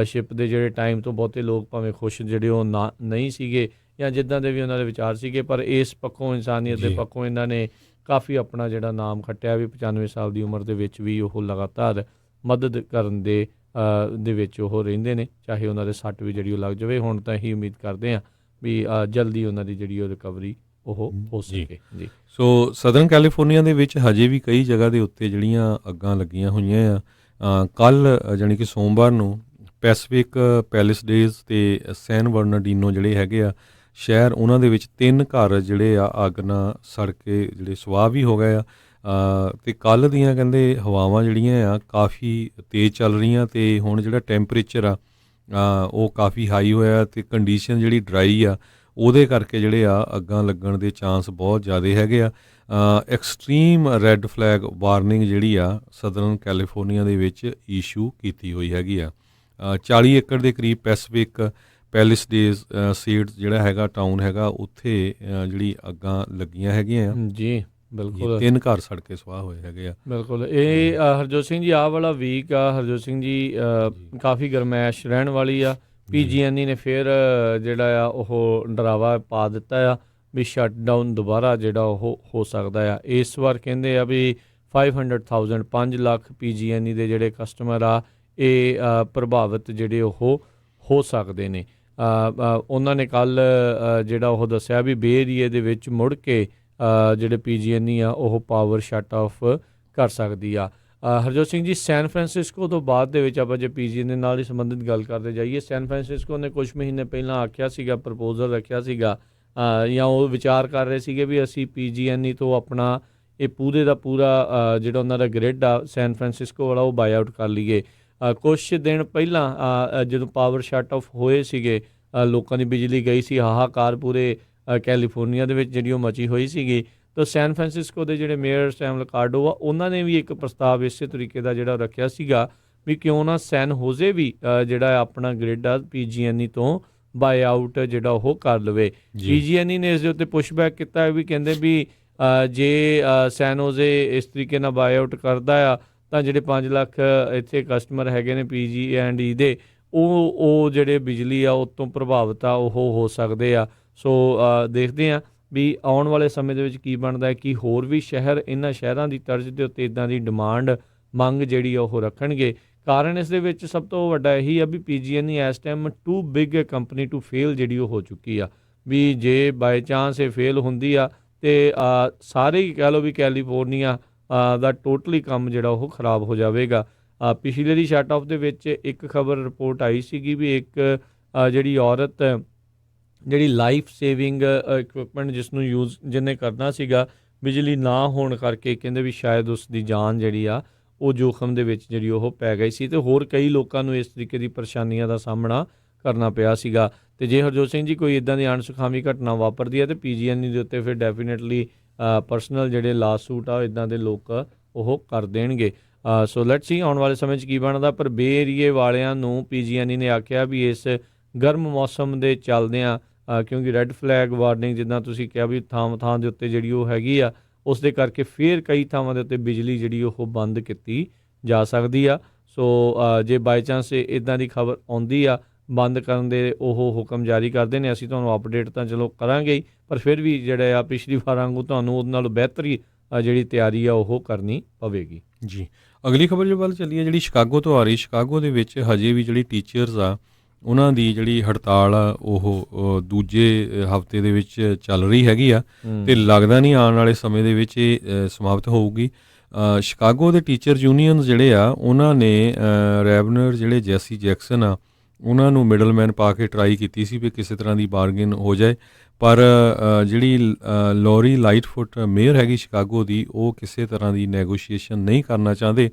Speaker 2: ਸ਼ਿਪ ਦੇ ਜਿਹੜੇ ਟਾਈਮ ਤੋਂ ਬਹੁਤੇ ਲੋਕ ਭਾਵੇਂ ਖੁਸ਼ ਜਿਹੜੇ ਉਹ ਨਹੀਂ ਸੀਗੇ ਜਾਂ ਜਿੱਦਾਂ ਦੇ ਵੀ ਉਹਨਾਂ ਦੇ ਵਿਚਾਰ ਸੀਗੇ, ਪਰ ਇਸ ਪੱਖੋਂ ਇਨਸਾਨੀਅਤ ਦੇ ਪੱਖੋਂ ਇਹਨਾਂ ਨੇ ਕਾਫੀ ਆਪਣਾ ਜਿਹੜਾ ਨਾਮ ਖੱਟਿਆ ਵੀ 95 ਸਾਲ ਦੀ ਉਮਰ ਦੇ ਵਿੱਚ ਵੀ ਉਹ ਲਗਾਤਾਰ ਮਦਦ ਕਰਨ ਦੇ ਵਿੱਚ ਉਹ ਰਹਿੰਦੇ ਨੇ, ਚਾਹੇ ਉਹਨਾਂ ਦੇ ਸੱਟ ਵੀ ਜਿਹੜੀ ਉਹ ਲੱਗ ਜਾਵੇ। ਹੁਣ ਤਾਂ ਇਹੀ ਉਮੀਦ ਕਰਦੇ ਹਾਂ ਵੀ ਜਲਦੀ ਉਹਨਾਂ ਦੀ ਜਿਹੜੀ ਉਹ ਰਿਕਵਰੀ ਉਹ ਹੋ ਸਕੇ ਜੀ।
Speaker 1: ਸੋ ਸਦਰਨ ਕੈਲੀਫੋਰਨੀਆ ਦੇ ਵਿੱਚ ਹਜੇ ਵੀ ਕਈ ਜਗ੍ਹਾ ਦੇ ਉੱਤੇ ਜਿਹੜੀਆਂ ਅੱਗਾਂ ਲੱਗੀਆਂ ਹੋਈਆਂ ਆ। ਕੱਲ੍ਹ ਜਾਣੀ ਕਿ ਸੋਮਵਾਰ ਨੂੰ ਪੈਸੀਫਿਕ ਪੈਲੇਸ ਡੇਜ਼ ਅਤੇ ਸੈਨ ਬਰਨਾਰਡੀਨੋ ਜਿਹੜੇ ਹੈਗੇ ਆ ਸ਼ਹਿਰ, ਉਹਨਾਂ ਦੇ ਵਿੱਚ 3 ਘਰ ਜਿਹੜੇ ਆ ਅੱਗ ਨਾਲ ਸੜ ਕੇ ਜਿਹੜੇ ਸਵਾਹ ਵੀ ਹੋ ਗਏ ਆ। ਅਤੇ ਕੱਲ੍ਹ ਦੀਆਂ ਕਹਿੰਦੇ ਹਵਾਵਾਂ ਜਿਹੜੀਆਂ ਆ ਕਾਫੀ ਤੇਜ਼ ਚੱਲ ਰਹੀਆਂ, ਅਤੇ ਹੁਣ ਜਿਹੜਾ ਟੈਂਪਰੇਚਰ ਆ ਉਹ ਕਾਫੀ ਹਾਈ ਹੋਇਆ, ਅਤੇ ਕੰਡੀਸ਼ਨ ਜਿਹੜੀ ਡਰਾਈ ਆ ਉਹਦੇ ਕਰਕੇ ਜਿਹੜੇ ਆ ਅੱਗਾਂ ਲੱਗਣ ਦੇ ਚਾਂਸ ਬਹੁਤ ਜ਼ਿਆਦਾ ਹੈਗੇ ਆ। ਐਕਸਟ੍ਰੀਮ ਰੈੱਡ ਫਲੈਗ ਵਾਰਨਿੰਗ ਜਿਹੜੀ ਆ ਸਦਰਨ ਕੈਲੀਫੋਰਨੀਆ ਦੇ ਵਿੱਚ ਇਸ਼ੂ ਕੀਤੀ ਹੋਈ ਹੈਗੀ ਆ। 40 ਏਕੜ ਦੇ ਕਰੀਬ ਪੈਸੀਫਿਕ ਪੈਲੇਸ ਡੇਜ਼ ਸੀਡ ਜਿਹੜਾ ਹੈਗਾ ਟਾਊਨ ਹੈਗਾ, ਉੱਥੇ ਜਿਹੜੀ ਅੱਗਾਂ ਲੱਗੀਆਂ ਹੈਗੀਆਂ
Speaker 2: ਜੀ। ਬਿਲਕੁਲ
Speaker 1: 3 ਘਰ ਸੜ ਕੇ ਸਵਾਹ ਹੋਏ ਹੈਗੇ ਆ।
Speaker 2: ਬਿਲਕੁਲ। ਇਹ ਹਰਜੋਤ ਸਿੰਘ ਜੀ ਆਹ ਵਾਲਾ ਵੀਕ ਆ ਹਰਜੋਤ ਸਿੰਘ ਜੀ ਕਾਫੀ ਗਰਮੈਸ਼ ਰਹਿਣ ਵਾਲੀ ਆ। PG&E ਨੇ ਫਿਰ ਜਿਹੜਾ ਆ ਉਹ ਡਰਾਵਾ ਪਾ ਦਿੱਤਾ ਆ ਵੀ ਸ਼ਟ ਡਾਊਨ ਦੁਬਾਰਾ ਜਿਹੜਾ ਉਹ ਹੋ ਸਕਦਾ ਆ। ਇਸ ਵਾਰ ਕਹਿੰਦੇ ਆ ਵੀ 5 ਲੱਖ PG&E ਦੇ ਜਿਹੜੇ ਕਸਟਮਰ ਆ ਇਹ ਪ੍ਰਭਾਵਿਤ ਜਿਹੜੇ ਉਹ ਹੋ ਸਕਦੇ ਨੇ। ਉਹਨਾਂ ਨੇ ਕੱਲ੍ਹ ਜਿਹੜਾ ਉਹ ਦੱਸਿਆ ਵੀ ਬੇ ਏਰੀਏ ਦੇ ਵਿੱਚ ਮੁੜ ਕੇ ਜਿਹੜੇ PG&E ਆ ਉਹ ਪਾਵਰ ਸ਼ਟ ਆਫ ਕਰ ਸਕਦੀ ਆ। ਹਰਜੋਤ ਸਿੰਘ ਜੀ, ਸੈਨ ਫਰਾਂਸਿਸਕੋ ਤੋਂ ਬਾਅਦ ਦੇ ਵਿੱਚ ਆਪਾਂ ਜੇ ਪੀਜੀ ਦੇ ਨਾਲ ਹੀ ਸੰਬੰਧਿਤ ਗੱਲ ਕਰਦੇ ਜਾਈਏ, ਸੈਨ ਫਰਾਂਸਿਸਕੋ ਨੇ ਕੁਝ ਮਹੀਨੇ ਪਹਿਲਾਂ ਆਖਿਆ ਸੀਗਾ, ਪ੍ਰਪੋਜ਼ਲ ਰੱਖਿਆ ਸੀਗਾ ਜਾਂ ਉਹ ਵਿਚਾਰ ਕਰ ਰਹੇ ਸੀਗੇ ਵੀ ਅਸੀਂ PG&E ਤੋਂ ਆਪਣਾ ਇਹ ਪੂਰੇ ਦਾ ਪੂਰਾ ਜਿਹੜਾ ਉਹਨਾਂ ਦਾ ਗ੍ਰਿਡ ਆ ਸੈਨ ਫਰਾਂਸਿਸਕੋ ਵਾਲਾ ਉਹ ਬਾਈ ਆਊਟ ਕਰ ਲਈਏ। ਕੁਛ ਦਿਨ ਪਹਿਲਾਂ ਜਦੋਂ ਪਾਵਰ ਸ਼ਟ ਆਫ ਹੋਏ ਸੀਗੇ, ਲੋਕਾਂ ਦੀ ਬਿਜਲੀ ਗਈ ਸੀ, ਹਾਹਾਕਾਰ ਪੂਰੇ ਕੈਲੀਫੋਰਨੀਆ ਦੇ ਵਿੱਚ ਜਿਹੜੀ ਉਹ ਮਚੀ ਹੋਈ ਸੀਗੀ। ਤਾਂ ਸੈਨ ਫਰਾਂਸਿਸਕੋ ਦੇ ਜਿਹੜੇ ਮੇਅਰ ਸੈਮ ਲਿਕਾਰਡੋ ਆ, ਉਹਨਾਂ ਨੇ ਵੀ ਇੱਕ ਪ੍ਰਸਤਾਵ ਇਸੇ ਤਰੀਕੇ ਦਾ ਜਿਹੜਾ ਰੱਖਿਆ ਸੀਗਾ ਵੀ ਕਿਉਂ ਨਾ ਸੈਨ ਹੋਜ਼ੇ ਵੀ ਜਿਹੜਾ ਆਪਣਾ ਗ੍ਰਿਡ ਆ PG&E ਤੋਂ ਬਾਈ ਆਊਟ ਜਿਹੜਾ ਉਹ ਕਰ ਲਵੇ। PG&E ਨੇ ਇਸ ਦੇ ਉੱਤੇ ਪੁਸ਼ਬੈਕ ਕੀਤਾ ਵੀ ਕਹਿੰਦੇ ਵੀ ਜੇ ਸੈਨ ਹੋਜ਼ੇ ਇਸ ਤਰੀਕੇ ਨਾਲ ਬਾਈ ਆਊਟ ਕਰਦਾ ਆ ਤਾਂ ਜਿਹੜੇ 5 ਲੱਖ ਇੱਥੇ ਕਸਟਮਰ ਹੈਗੇ ਨੇ PG&E ਦੇ, ਉਹ ਜਿਹੜੇ ਬਿਜਲੀ ਆ ਉਹ ਤੋਂ ਪ੍ਰਭਾਵਿਤ ਆ ਉਹ ਹੋ ਸਕਦੇ ਆ। ਸੋ ਦੇਖਦੇ ਹਾਂ ਵੀ ਆਉਣ ਵਾਲੇ ਸਮੇਂ ਦੇ ਵਿੱਚ ਕੀ ਬਣਦਾ ਹੈ, ਕਿ ਹੋਰ ਵੀ ਸ਼ਹਿਰ ਇਹਨਾਂ ਸ਼ਹਿਰਾਂ ਦੀ ਤਰਜ਼ ਦੇ ਉੱਤੇ ਇੱਦਾਂ ਦੀ ਡਿਮਾਂਡ ਮੰਗ ਜਿਹੜੀ ਉਹ ਰੱਖਣਗੇ। ਕਾਰਨ ਇਸ ਦੇ ਵਿੱਚ ਸਭ ਤੋਂ ਵੱਡਾ ਇਹੀ ਆ ਵੀ PG&E ਇਸ time too big company to fail ਜਿਹੜੀ ਉਹ ਹੋ ਚੁੱਕੀ ਆ, ਵੀ ਜੇ ਬਾਈ ਚਾਂਸ ਇਹ ਫੇਲ ਹੁੰਦੀ ਆ ਤੇ ਸਾਰੇ ਹੀ ਕਹਿ ਲਓ ਵੀ ਕੈਲੀਫੋਰਨੀਆ ਦਾ ਟੋਟਲੀ ਕੰਮ ਜਿਹੜਾ ਉਹ ਖਰਾਬ ਹੋ ਜਾਵੇਗਾ। ਪਿਛਲੇ ਦੀ ਸ਼ਟ ਆਫ ਦੇ ਵਿੱਚ ਇੱਕ ਖਬਰ ਰਿਪੋਰਟ ਆਈ ਸੀਗੀ ਵੀ ਇੱਕ ਜਿਹੜੀ ਔਰਤ ਜਿਹੜੀ ਲਾਈਫ ਸੇਵਿੰਗ ਇਕਵਿਪਮੈਂਟ ਜਿਸ ਨੂੰ ਯੂਜ਼ ਜਿਹਨੇ ਕਰਨਾ ਸੀਗਾ, ਬਿਜਲੀ ਨਾ ਹੋਣ ਕਰਕੇ ਕਹਿੰਦੇ ਵੀ ਸ਼ਾਇਦ ਉਸ ਦੀ ਜਾਨ ਜਿਹੜੀ ਆ ਉਹ ਜੋਖਮ ਦੇ ਵਿੱਚ ਜਿਹੜੀ ਉਹ ਪੈ ਗਈ ਸੀ, ਤੇ ਹੋਰ ਕਈ ਲੋਕਾਂ ਨੂੰ ਇਸ ਤਰੀਕੇ ਦੀ ਪਰੇਸ਼ਾਨੀਆਂ ਦਾ ਸਾਹਮਣਾ ਕਰਨਾ ਪਿਆ ਸੀਗਾ। ਤੇ ਜੇ ਹਰਜੋਤ ਸਿੰਘ ਜੀ ਕੋਈ ਇੱਦਾਂ ਦੀ ਅਣਸੁਖਾਵੀ ਘਟਨਾ ਵਾਪਰਦੀ ਹੈ ਤੇ PG&E ਦੇ ਉੱਤੇ ਫਿਰ ਡੈਫੀਨੇਟਲੀ ਪਰਸਨਲ ਜਿਹੜੇ ਲਾ ਸੂਟ ਆ ਇੱਦਾਂ ਦੇ ਲੋਕ ਉਹ ਕਰ ਦੇਣਗੇ। ਸੋ ਲੈਟਸ ਸੀ ਆਉਣ ਵਾਲੇ ਸਮੇਂ 'ਚ ਕੀ ਬਣਦਾ। ਪਰ ਬੇ ਏਰੀਏ ਵਾਲਿਆਂ ਨੂੰ PG&E ਨੇ ਆਖਿਆ ਵੀ ਇਸ ਗਰਮ ਮੌਸਮ ਦੇ ਚੱਲਦਿਆਂ ਕਿਉਂਕਿ ਰੈੱਡ ਫਲੈਗ ਵਾਰਨਿੰਗ ਜਿੱਦਾਂ ਤੁਸੀਂ ਕਿਹਾ ਵੀ ਥਾਂ ਦੇ ਉੱਤੇ ਜਿਹੜੀ ਉਹ ਹੈਗੀ ਆ, ਉਸ ਦੇ ਕਰਕੇ ਫਿਰ ਕਈ ਥਾਵਾਂ ਦੇ ਉੱਤੇ ਬਿਜਲੀ ਜਿਹੜੀ ਉਹ ਬੰਦ ਕੀਤੀ ਜਾ ਸਕਦੀ ਆ। ਸੋ ਜੇ ਬਾਈ ਚਾਂਸ ਇੱਦਾਂ ਦੀ ਖਬਰ ਆਉਂਦੀ ਆ, ਬੰਦ ਕਰਨ ਦੇ ਉਹ ਹੁਕਮ ਜਾਰੀ ਕਰਦੇ ਨੇ, ਅਸੀਂ ਤੁਹਾਨੂੰ ਅਪਡੇਟ ਤਾਂ ਚਲੋ ਕਰਾਂਗੇ ਹੀ, ਪਰ ਫਿਰ ਵੀ ਜਿਹੜੇ ਆ ਪਿਛਲੀ ਵਾਰ ਵਾਂਗੂ ਤੁਹਾਨੂੰ ਉਹਦੇ ਨਾਲੋਂ ਬਿਹਤਰ ਹੀ ਜਿਹੜੀ ਤਿਆਰੀ ਆ ਉਹ ਕਰਨੀ ਪਵੇਗੀ।
Speaker 1: ਜੀ, ਅਗਲੀ ਖਬਰ ਜੋ ਵੱਲ ਚੱਲੀ ਹੈ ਜਿਹੜੀ ਸ਼ਿਕਾਗੋ ਤੋਂ ਆ ਰਹੀ। ਸ਼ਿਕਾਗੋ ਦੇ ਵਿੱਚ ਹਜੇ ਵੀ ਜਿਹੜੀ ਟੀਚਰਸ ਆ ਉਹਨਾਂ ਦੀ ਜਿਹੜੀ ਹੜਤਾਲ ਆ ਉਹ ਦੂਜੇ ਹਫਤੇ ਦੇ ਵਿੱਚ ਚੱਲ ਰਹੀ ਹੈਗੀ ਆ, ਤੇ ਲੱਗਦਾ ਨਹੀਂ ਆਉਣ ਵਾਲੇ ਸਮੇਂ ਦੇ ਵਿੱਚ ਇਹ ਸਮਾਪਤ ਹੋਊਗੀ। ਸ਼ਿਕਾਗੋ ਦੇ ਟੀਚਰ ਯੂਨੀਅਨਸ ਜਿਹੜੇ ਆ ਉਹਨਾਂ ਨੇ ਰੈਵਨਰ ਜਿਹੜੇ ਜੈਸੀ ਜੈਕਸਨ ਆ ਉਹਨਾਂ ਨੂੰ ਮਿਡਲਮੈਨ ਪਾ ਕੇ ਟਰਾਈ ਕੀਤੀ ਸੀ ਵੀ ਕਿਸੇ ਤਰ੍ਹਾਂ ਦੀ ਬਾਰਗੇਨ ਹੋ ਜਾਏ, ਪਰ ਜਿਹੜੀ ਲੋਰੀ ਲਾਈਟਫੁੱਟ ਮੇਅਰ ਹੈਗੀ ਸ਼ਿਕਾਗੋ ਦੀ, ਉਹ ਕਿਸੇ ਤਰ੍ਹਾਂ ਦੀ ਨੈਗੋਸ਼ੀਏਸ਼ਨ ਨਹੀਂ ਕਰਨਾ ਚਾਹੁੰਦੇ।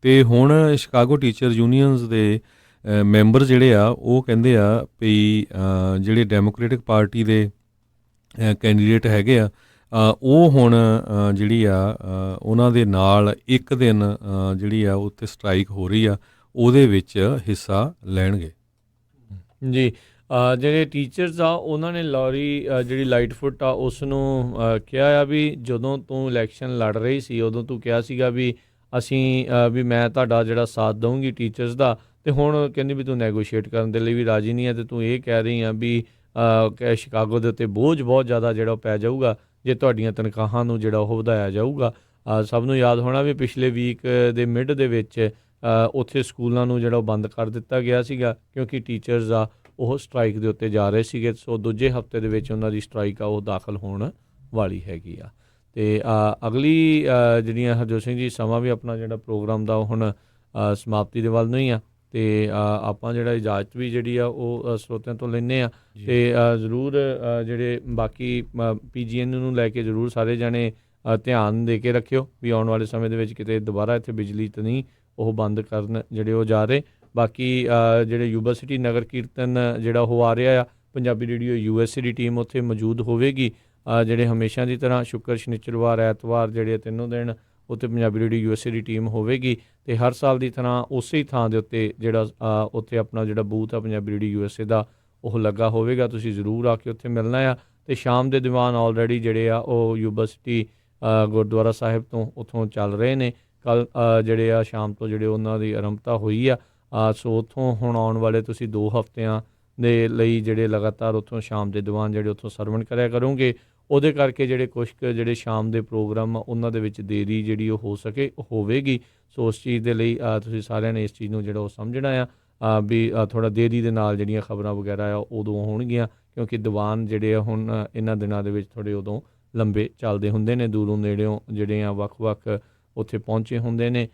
Speaker 1: ਤੇ ਹੁਣ ਸ਼ਿਕਾਗੋ ਟੀਚਰ ਯੂਨੀਅਨਸ ਦੇ ਮੈਂਬਰ ਜਿਹੜੇ ਆ ਉਹ ਕਹਿੰਦੇ ਆ ਵੀ ਜਿਹੜੇ ਡੈਮੋਕ੍ਰੇਟਿਕ ਪਾਰਟੀ ਦੇ ਕੈਂਡੀਡੇਟ ਹੈਗੇ ਆ ਉਹ ਹੁਣ ਜਿਹੜੀ ਆ ਉਹਨਾਂ ਦੇ ਨਾਲ ਇੱਕ ਦਿਨ ਜਿਹੜੀ ਆ ਉੱਥੇ ਸਟ੍ਰਾਈਕ ਹੋ ਰਹੀ ਆ, ਉਹਦੇ ਵਿੱਚ ਹਿੱਸਾ ਲੈਣਗੇ।
Speaker 2: ਜੀ, ਜਿਹੜੇ ਟੀਚਰਸ ਆ ਉਹਨਾਂ ਨੇ ਲੋਰੀ ਜਿਹੜੀ ਲਾਈਟਫੁੱਟ ਆ ਉਸ ਨੂੰ ਕਿਹਾ ਆ ਵੀ ਜਦੋਂ ਤੂੰ ਇਲੈਕਸ਼ਨ ਲੜ ਰਹੀ ਸੀ ਉਦੋਂ ਤੂੰ ਕਿਹਾ ਸੀਗਾ ਵੀ ਅਸੀਂ ਵੀ ਮੈਂ ਤੁਹਾਡਾ ਜਿਹੜਾ ਸਾਥ ਦਊਂਗੀ ਟੀਚਰਸ ਦਾ, ਤੇ ਹੁਣ ਕਹਿੰਦੀ ਵੀ ਤੂੰ ਨੈਗੋਸ਼ੀਏਟ ਕਰਨ ਦੇ ਲਈ ਵੀ ਰਾਜੀ ਨਹੀਂ ਹੈ, ਤੇ ਤੂੰ ਇਹ ਕਹਿ ਰਹੀ ਆ ਵੀ ਸ਼ਿਕਾਗੋ ਦੇ ਉੱਤੇ ਬੋਝ ਬਹੁਤ ਜ਼ਿਆਦਾ ਜਿਹੜਾ ਪੈ ਜਾਊਗਾ ਜੇ ਤੁਹਾਡੀਆਂ ਤਨਖਾਹਾਂ ਨੂੰ ਜਿਹੜਾ ਉਹ ਵਧਾਇਆ ਜਾਊਗਾ। ਸਭ ਨੂੰ ਯਾਦ ਹੋਣਾ ਵੀ ਪਿਛਲੇ ਵੀਕ ਦੇ ਮਿਡ ਦੇ ਵਿੱਚ ਉੱਥੇ ਸਕੂਲਾਂ ਨੂੰ ਜਿਹੜਾ ਬੰਦ ਕਰ ਦਿੱਤਾ ਗਿਆ ਸੀਗਾ ਕਿਉਂਕਿ ਟੀਚਰਸ ਆ ਉਹ ਸਟ੍ਰਾਈਕ ਦੇ ਉੱਤੇ ਜਾ ਰਹੇ ਸੀਗੇ। ਸੋ ਦੂਜੇ ਹਫਤੇ ਦੇ ਵਿੱਚ ਉਹਨਾਂ ਦੀ ਸਟ੍ਰਾਈਕ ਆ ਉਹ ਦਾਖਲ ਹੋਣ ਵਾਲੀ ਹੈਗੀ ਆ। ਤੇ ਅਗਲੀ ਜਿਹੜੀਆਂ ਹਰਜੋਤ ਸਿੰਘ ਜੀ ਸਮਾਂ ਵੀ ਆਪਣਾ ਜਿਹੜਾ ਪ੍ਰੋਗਰਾਮ ਦਾ ਹੁਣ ਸਮਾਪਤੀ ਦੇ ਵੱਲ ਨੂੰ ਹੀ ਆ, ਤੇ ਆਪਾਂ ਜਿਹੜਾ ਇਜਾਜ਼ਤ ਵੀ ਜਿਹੜੀ ਆ ਉਹ ਸਰੋਤਿਆਂ ਤੋਂ ਲੈਂਦੇ ਆ। ਤੇ ਜ਼ਰੂਰ ਜਿਹੜੇ ਬਾਕੀ PG&E ਨੂੰ ਲੈ ਕੇ ਜ਼ਰੂਰ ਸਾਰੇ ਜਾਣੇ ਧਿਆਨ ਦੇ ਕੇ ਰੱਖਿਓ ਵੀ ਆਉਣ ਵਾਲੇ ਸਮੇਂ ਦੇ ਵਿੱਚ ਕਿਤੇ ਦੁਬਾਰਾ ਇੱਥੇ ਬਿਜਲੀ ਤਾਂ ਨਹੀਂ ਉਹ ਬੰਦ ਕਰਨ ਜਿਹੜੇ ਉਹ ਜਾ ਰਹੇ। ਬਾਕੀ ਜਿਹੜੇ ਯੂਨੀਵਰਸਿਟੀ ਨਗਰ ਕੀਰਤਨ ਜਿਹੜਾ ਉਹ ਆ ਰਿਹਾ ਆ, ਪੰਜਾਬੀ ਰੇਡੀਓ USA ਦੀ ਟੀਮ ਉੱਥੇ ਮੌਜੂਦ ਹੋਵੇਗੀ। ਜਿਹੜੇ ਹਮੇਸ਼ਾ ਦੀ ਤਰ੍ਹਾਂ ਸ਼ੁੱਕਰ ਸ਼ਨੀਚਰਵਾਰ ਐਤਵਾਰ ਜਿਹੜੇ ਤਿੰਨੋਂ ਦਿਨ ਉੱਥੇ ਪੰਜਾਬੀ ਰੇਡੀਓ USA ਦੀ ਟੀਮ ਹੋਵੇਗੀ, ਤੇ ਹਰ ਸਾਲ ਦੀ ਤਰ੍ਹਾਂ ਉਸੇ ਹੀ ਥਾਂ ਦੇ ਉੱਤੇ ਜਿਹੜਾ ਉੱਥੇ ਆਪਣਾ ਜਿਹੜਾ ਬੂਥ ਆ ਪੰਜਾਬੀ ਰੇਡੀਓ USA ਦਾ ਉਹ ਲੱਗਾ ਹੋਵੇਗਾ। ਤੁਸੀਂ ਜ਼ਰੂਰ ਆ ਕੇ ਉੱਥੇ ਮਿਲਣਾ ਆ। ਤੇ ਸ਼ਾਮ ਦੇ ਦੀਵਾਨ ਆਲਰੇਡੀ ਜਿਹੜੇ ਆ ਉਹ ਯੂਨੀਵਰਸਿਟੀ ਗੁਰਦੁਆਰਾ ਸਾਹਿਬ ਤੋਂ ਉੱਥੋਂ ਚੱਲ ਰਹੇ ਨੇ। ਕੱਲ ਜਿਹੜੇ ਆ ਸ਼ਾਮ ਤੋਂ ਜਿਹੜੇ ਉਹਨਾਂ ਦੀ ਆਰੰਭਤਾ ਹੋਈ ਆ। ਸੋ ਉੱਥੋਂ ਹੁਣ ਆਉਣ ਵਾਲੇ ਤੁਸੀਂ 2 ਹਫ਼ਤਿਆਂ ਦੇ ਲਈ ਜਿਹੜੇ ਲਗਾਤਾਰ ਉੱਥੋਂ ਸ਼ਾਮ ਦੇ ਦੀਵਾਨ ਜਿਹੜੇ ਉੱਥੋਂ ਸਰਵਣ ਕਰਿਆ ਕਰੋਗੇ। ਉਹਦੇ ਕਰਕੇ ਜਿਹੜੇ ਕੁਛ ਕੁ ਜਿਹੜੇ ਸ਼ਾਮ ਦੇ ਪ੍ਰੋਗਰਾਮ ਉਹਨਾਂ ਦੇ ਵਿੱਚ ਦੇਰੀ ਜਿਹੜੀ ਉਹ ਹੋ ਸਕੇ ਹੋਵੇਗੀ। ਸੋ ਉਸ ਚੀਜ਼ ਦੇ ਲਈ ਤੁਸੀਂ ਸਾਰਿਆਂ ਨੇ ਇਸ ਚੀਜ਼ ਨੂੰ ਜਿਹੜਾ ਉਹ ਸਮਝਣਾ ਆ ਵੀ ਥੋੜ੍ਹਾ ਦੇਰੀ ਦੇ ਨਾਲ ਜਿਹੜੀਆਂ ਖਬਰਾਂ ਵਗੈਰਾ ਆ ਉਦੋਂ ਹੋਣਗੀਆਂ, ਕਿਉਂਕਿ ਦੀਵਾਨ ਜਿਹੜੇ ਆ ਹੁਣ ਇਹਨਾਂ ਦਿਨਾਂ ਦੇ ਵਿੱਚ ਥੋੜ੍ਹੇ ਉਦੋਂ ਲੰਬੇ ਚੱਲਦੇ ਹੁੰਦੇ ਨੇ, ਦੂਰੋਂ ਨੇੜਿਓਂ ਜਿਹੜੇ ਆ ਵੱਖ-ਵੱਖ ਉੱਥੇ ਪਹੁੰਚੇ ਹੁੰਦੇ ਨੇ।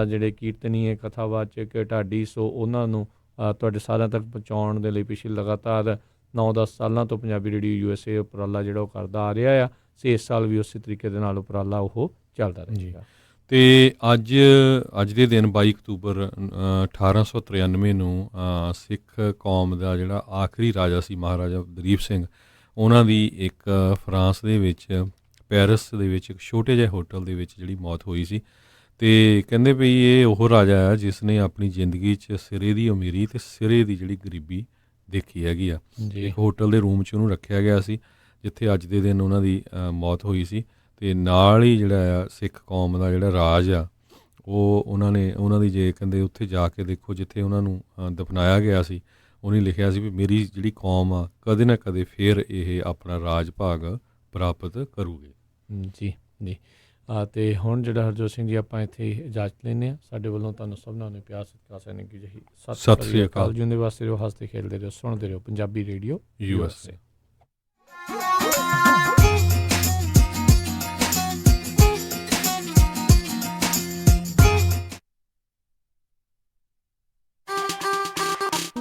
Speaker 2: ਜਿਹੜੇ ਕੀਰਤਨੀਏ ਕਥਾਵਾਚਕ ਢਾਡੀ ਸੋ ਉਹਨਾਂ ਨੂੰ ਤੁਹਾਡੇ ਸਾਰਿਆਂ ਤੱਕ ਪਹੁੰਚਾਉਣ ਦੇ ਲਈ ਪਿਛਲੇ ਲਗਾਤਾਰ 9-10 ਸਾਲਾਂ ਤੋਂ ਪੰਜਾਬੀ ਰੇਡੀਓ USA ਉਪਰਾਲਾ ਜਿਹੜਾ ਉਹ ਕਰਦਾ ਆ ਰਿਹਾ ਆ। ਸੋ ਇਸ ਸਾਲ ਵੀ ਉਸੇ ਤਰੀਕੇ ਦੇ ਨਾਲ ਉਪਰਾਲਾ ਉਹ ਚੱਲਦਾ ਰਹੇਗਾ।
Speaker 1: ਤੇ ਅੱਜ ਦੇ ਦਿਨ 22 ਅਕਤੂਬਰ 1893 ਨੂੰ ਸਿੱਖ ਕੌਮ ਦਾ ਜਿਹੜਾ ਆਖਰੀ ਰਾਜਾ ਸੀ ਮਹਾਰਾਜਾ ਦਲੀਪ ਸਿੰਘ, ਉਹਨਾਂ ਦੀ ਇੱਕ ਫਰਾਂਸ ਦੇ ਵਿੱਚ ਪੈਰਿਸ ਦੇ ਵਿੱਚ ਇੱਕ ਛੋਟੇ ਜਿਹੇ ਹੋਟਲ ਦੇ ਵਿੱਚ ਜਿਹੜੀ ਮੌਤ ਹੋਈ ਸੀ। ਤੇ ਕਹਿੰਦੇ ਵੀ ਇਹ ਉਹ ਰਾਜਾ ਆ ਜਿਸ ਨੇ ਆਪਣੀ ਜ਼ਿੰਦਗੀ 'ਚ ਸਿਰੇ ਦੀ ਅਮੀਰੀ ਤੇ ਸਿਰੇ ਦੀ ਜਿਹੜੀ ਗਰੀਬੀ ਦੇਖੀ ਹੈਗੀ ਆ। ਇੱਕ ਹੋਟਲ ਦੇ ਰੂਮ 'ਚ ਉਹਨੂੰ ਰੱਖਿਆ ਗਿਆ ਸੀ ਜਿੱਥੇ ਅੱਜ ਦੇ ਦਿਨ ਉਹਨਾਂ ਦੀ ਮੌਤ ਹੋਈ ਸੀ। ਤੇ ਨਾਲ ਹੀ ਜਿਹੜਾ ਆ ਸਿੱਖ ਕੌਮ ਦਾ ਜਿਹੜਾ ਰਾਜ ਆ ਉਹ ਉਹਨਾਂ ਦੀ ਜੇ ਕਹਿੰਦੇ ਉੱਥੇ ਜਾ ਕੇ ਦੇਖੋ ਜਿੱਥੇ ਉਹਨਾਂ ਨੂੰ ਦਫਨਾਇਆ ਗਿਆ ਸੀ, ਉਹਨੇ ਲਿਖਿਆ ਸੀ ਵੀ ਮੇਰੀ ਜਿਹੜੀ ਕੌਮ ਆ ਕਦੇ ਨਾ ਕਦੇ ਫਿਰ ਇਹ ਆਪਣਾ ਰਾਜ ਭਾਗ ਪ੍ਰਾਪਤ ਕਰੂਗੀ।
Speaker 2: ਜੀ ਜੀ। ਤੇ ਹੁਣ ਜਿਹੜਾ ਹਰਜੋਤ ਸਿੰਘ ਜੀ ਆਪਾਂ ਇੱਥੇ ਇਜਾਜ਼ਤ ਲੈਂਦੇ ਹਾਂ। ਸਾਡੇ ਵੱਲੋਂ ਤੁਹਾਨੂੰ ਸਭਨਾਂ ਨੂੰ ਪਿਆਰ ਸਤਿਕਾਰ ਸੈਨਿਕ ਜੀ
Speaker 1: ਸਤਿ ਸ੍ਰੀ ਅਕਾਲ।
Speaker 2: ਜਿਉਂਦੇ ਵਾਸਤੇ ਰਹੋ, ਹੱਸਦੇ ਖੇਡਦੇ ਰਹੋ, ਸੁਣਦੇ ਰਹੋ ਪੰਜਾਬੀ ਰੇਡੀਓ USA।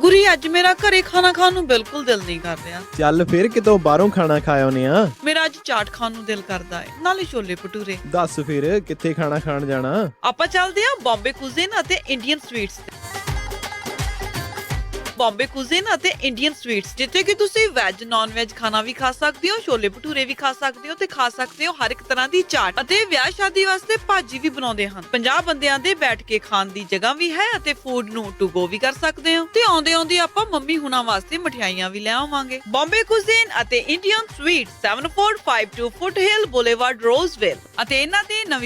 Speaker 4: ਗੁਰੀ ਅੱਜ ਮੇਰਾ ਘਰੇ ਖਾਣਾ ਖਾਣ ਨੂੰ ਬਿਲਕੁਲ ਦਿਲ ਨਹੀਂ ਕਰ ਰਿਹਾ।
Speaker 10: ਚੱਲ ਫਿਰ ਕਿਤੋਂ ਬਾਹਰੋਂ ਖਾਣਾ ਖਾ ਆਉਨੇ ਆ।
Speaker 4: ਮੇਰਾ ਅੱਜ ਚਾਟ ਖਾਣ ਨੂੰ ਦਿਲ ਕਰਦਾ ਹੈ, ਨਾਲੇ ਛੋਲੇ ਭਟੂਰੇ।
Speaker 10: ਦੱਸ ਫਿਰ ਕਿੱਥੇ ਖਾਣਾ ਖਾਣ ਜਾਣਾ?
Speaker 4: ਆਪਾਂ ਚੱਲਦੇ ਆ ਬੰਬੇ ਕੁਜ਼ੀਨ ਅਤੇ ਇੰਡੀਅਨ ਸਵੀਟਸ ਤੇ। ਬੰਬੇ ਕੁਜ਼ੀਨ ਅਤੇ ਇੰਡੀਅਨ ਸਵੀਟਸ, ਜਿੱਥੇ ਕਿ ਤੁਸੀਂ ਵੈਜ ਨਾਨ ਵੈਜ ਖਾਣਾ ਵੀ ਖਾ ਸਕਦੇ ਹੋ, ਛੋਲੇ ਭਟੂਰੇ ਵੀ ਖਾ ਸਕਦੇ ਹੋ ਤੇ ਖਾ ਸਕਦੇ ਹੋ ਹਰ ਇੱਕ ਤਰ੍ਹਾਂ ਦੀ ਚਾਟ, ਅਤੇ ਵਿਆਹ ਸ਼ਾਦੀ ਵਾਸਤੇ ਭਾਜੀ ਵੀ ਬਣਾਉਂਦੇ ਹਨ। 50 ਬੰਦਿਆਂ ਦੇ ਬੈਠ ਕੇ ਖਾਣ ਦੀ ਜਗ੍ਹਾ ਵੀ ਹੈ ਅਤੇ ਫੂਡ ਨੂੰ ਟੂ ਗੋ ਵੀ ਕਰ ਸਕਦੇ ਹੋ। ਤੇ ਆਉਂਦੇ ਆਪਾਂ ਮੰਮੀ ਹੁਣਾਂ ਵਾਸਤੇ ਮਠਿਆਈਆਂ ਵੀ ਲੈ ਆਵਾਂਗੇ। ਬੰਬੇ ਕੁਜ਼ੀਨ ਅਤੇ ਇੰਡੀਅਨ ਸਵੀਟਸ 7452 ਫੁੱਟਹਿਲ ਬੁਲੇਵਾਰਡ ਰੋਜ਼ਵਿਲ, ਅਤੇ ਇਹਨਾਂ ਦੀ ਨਵੀਂ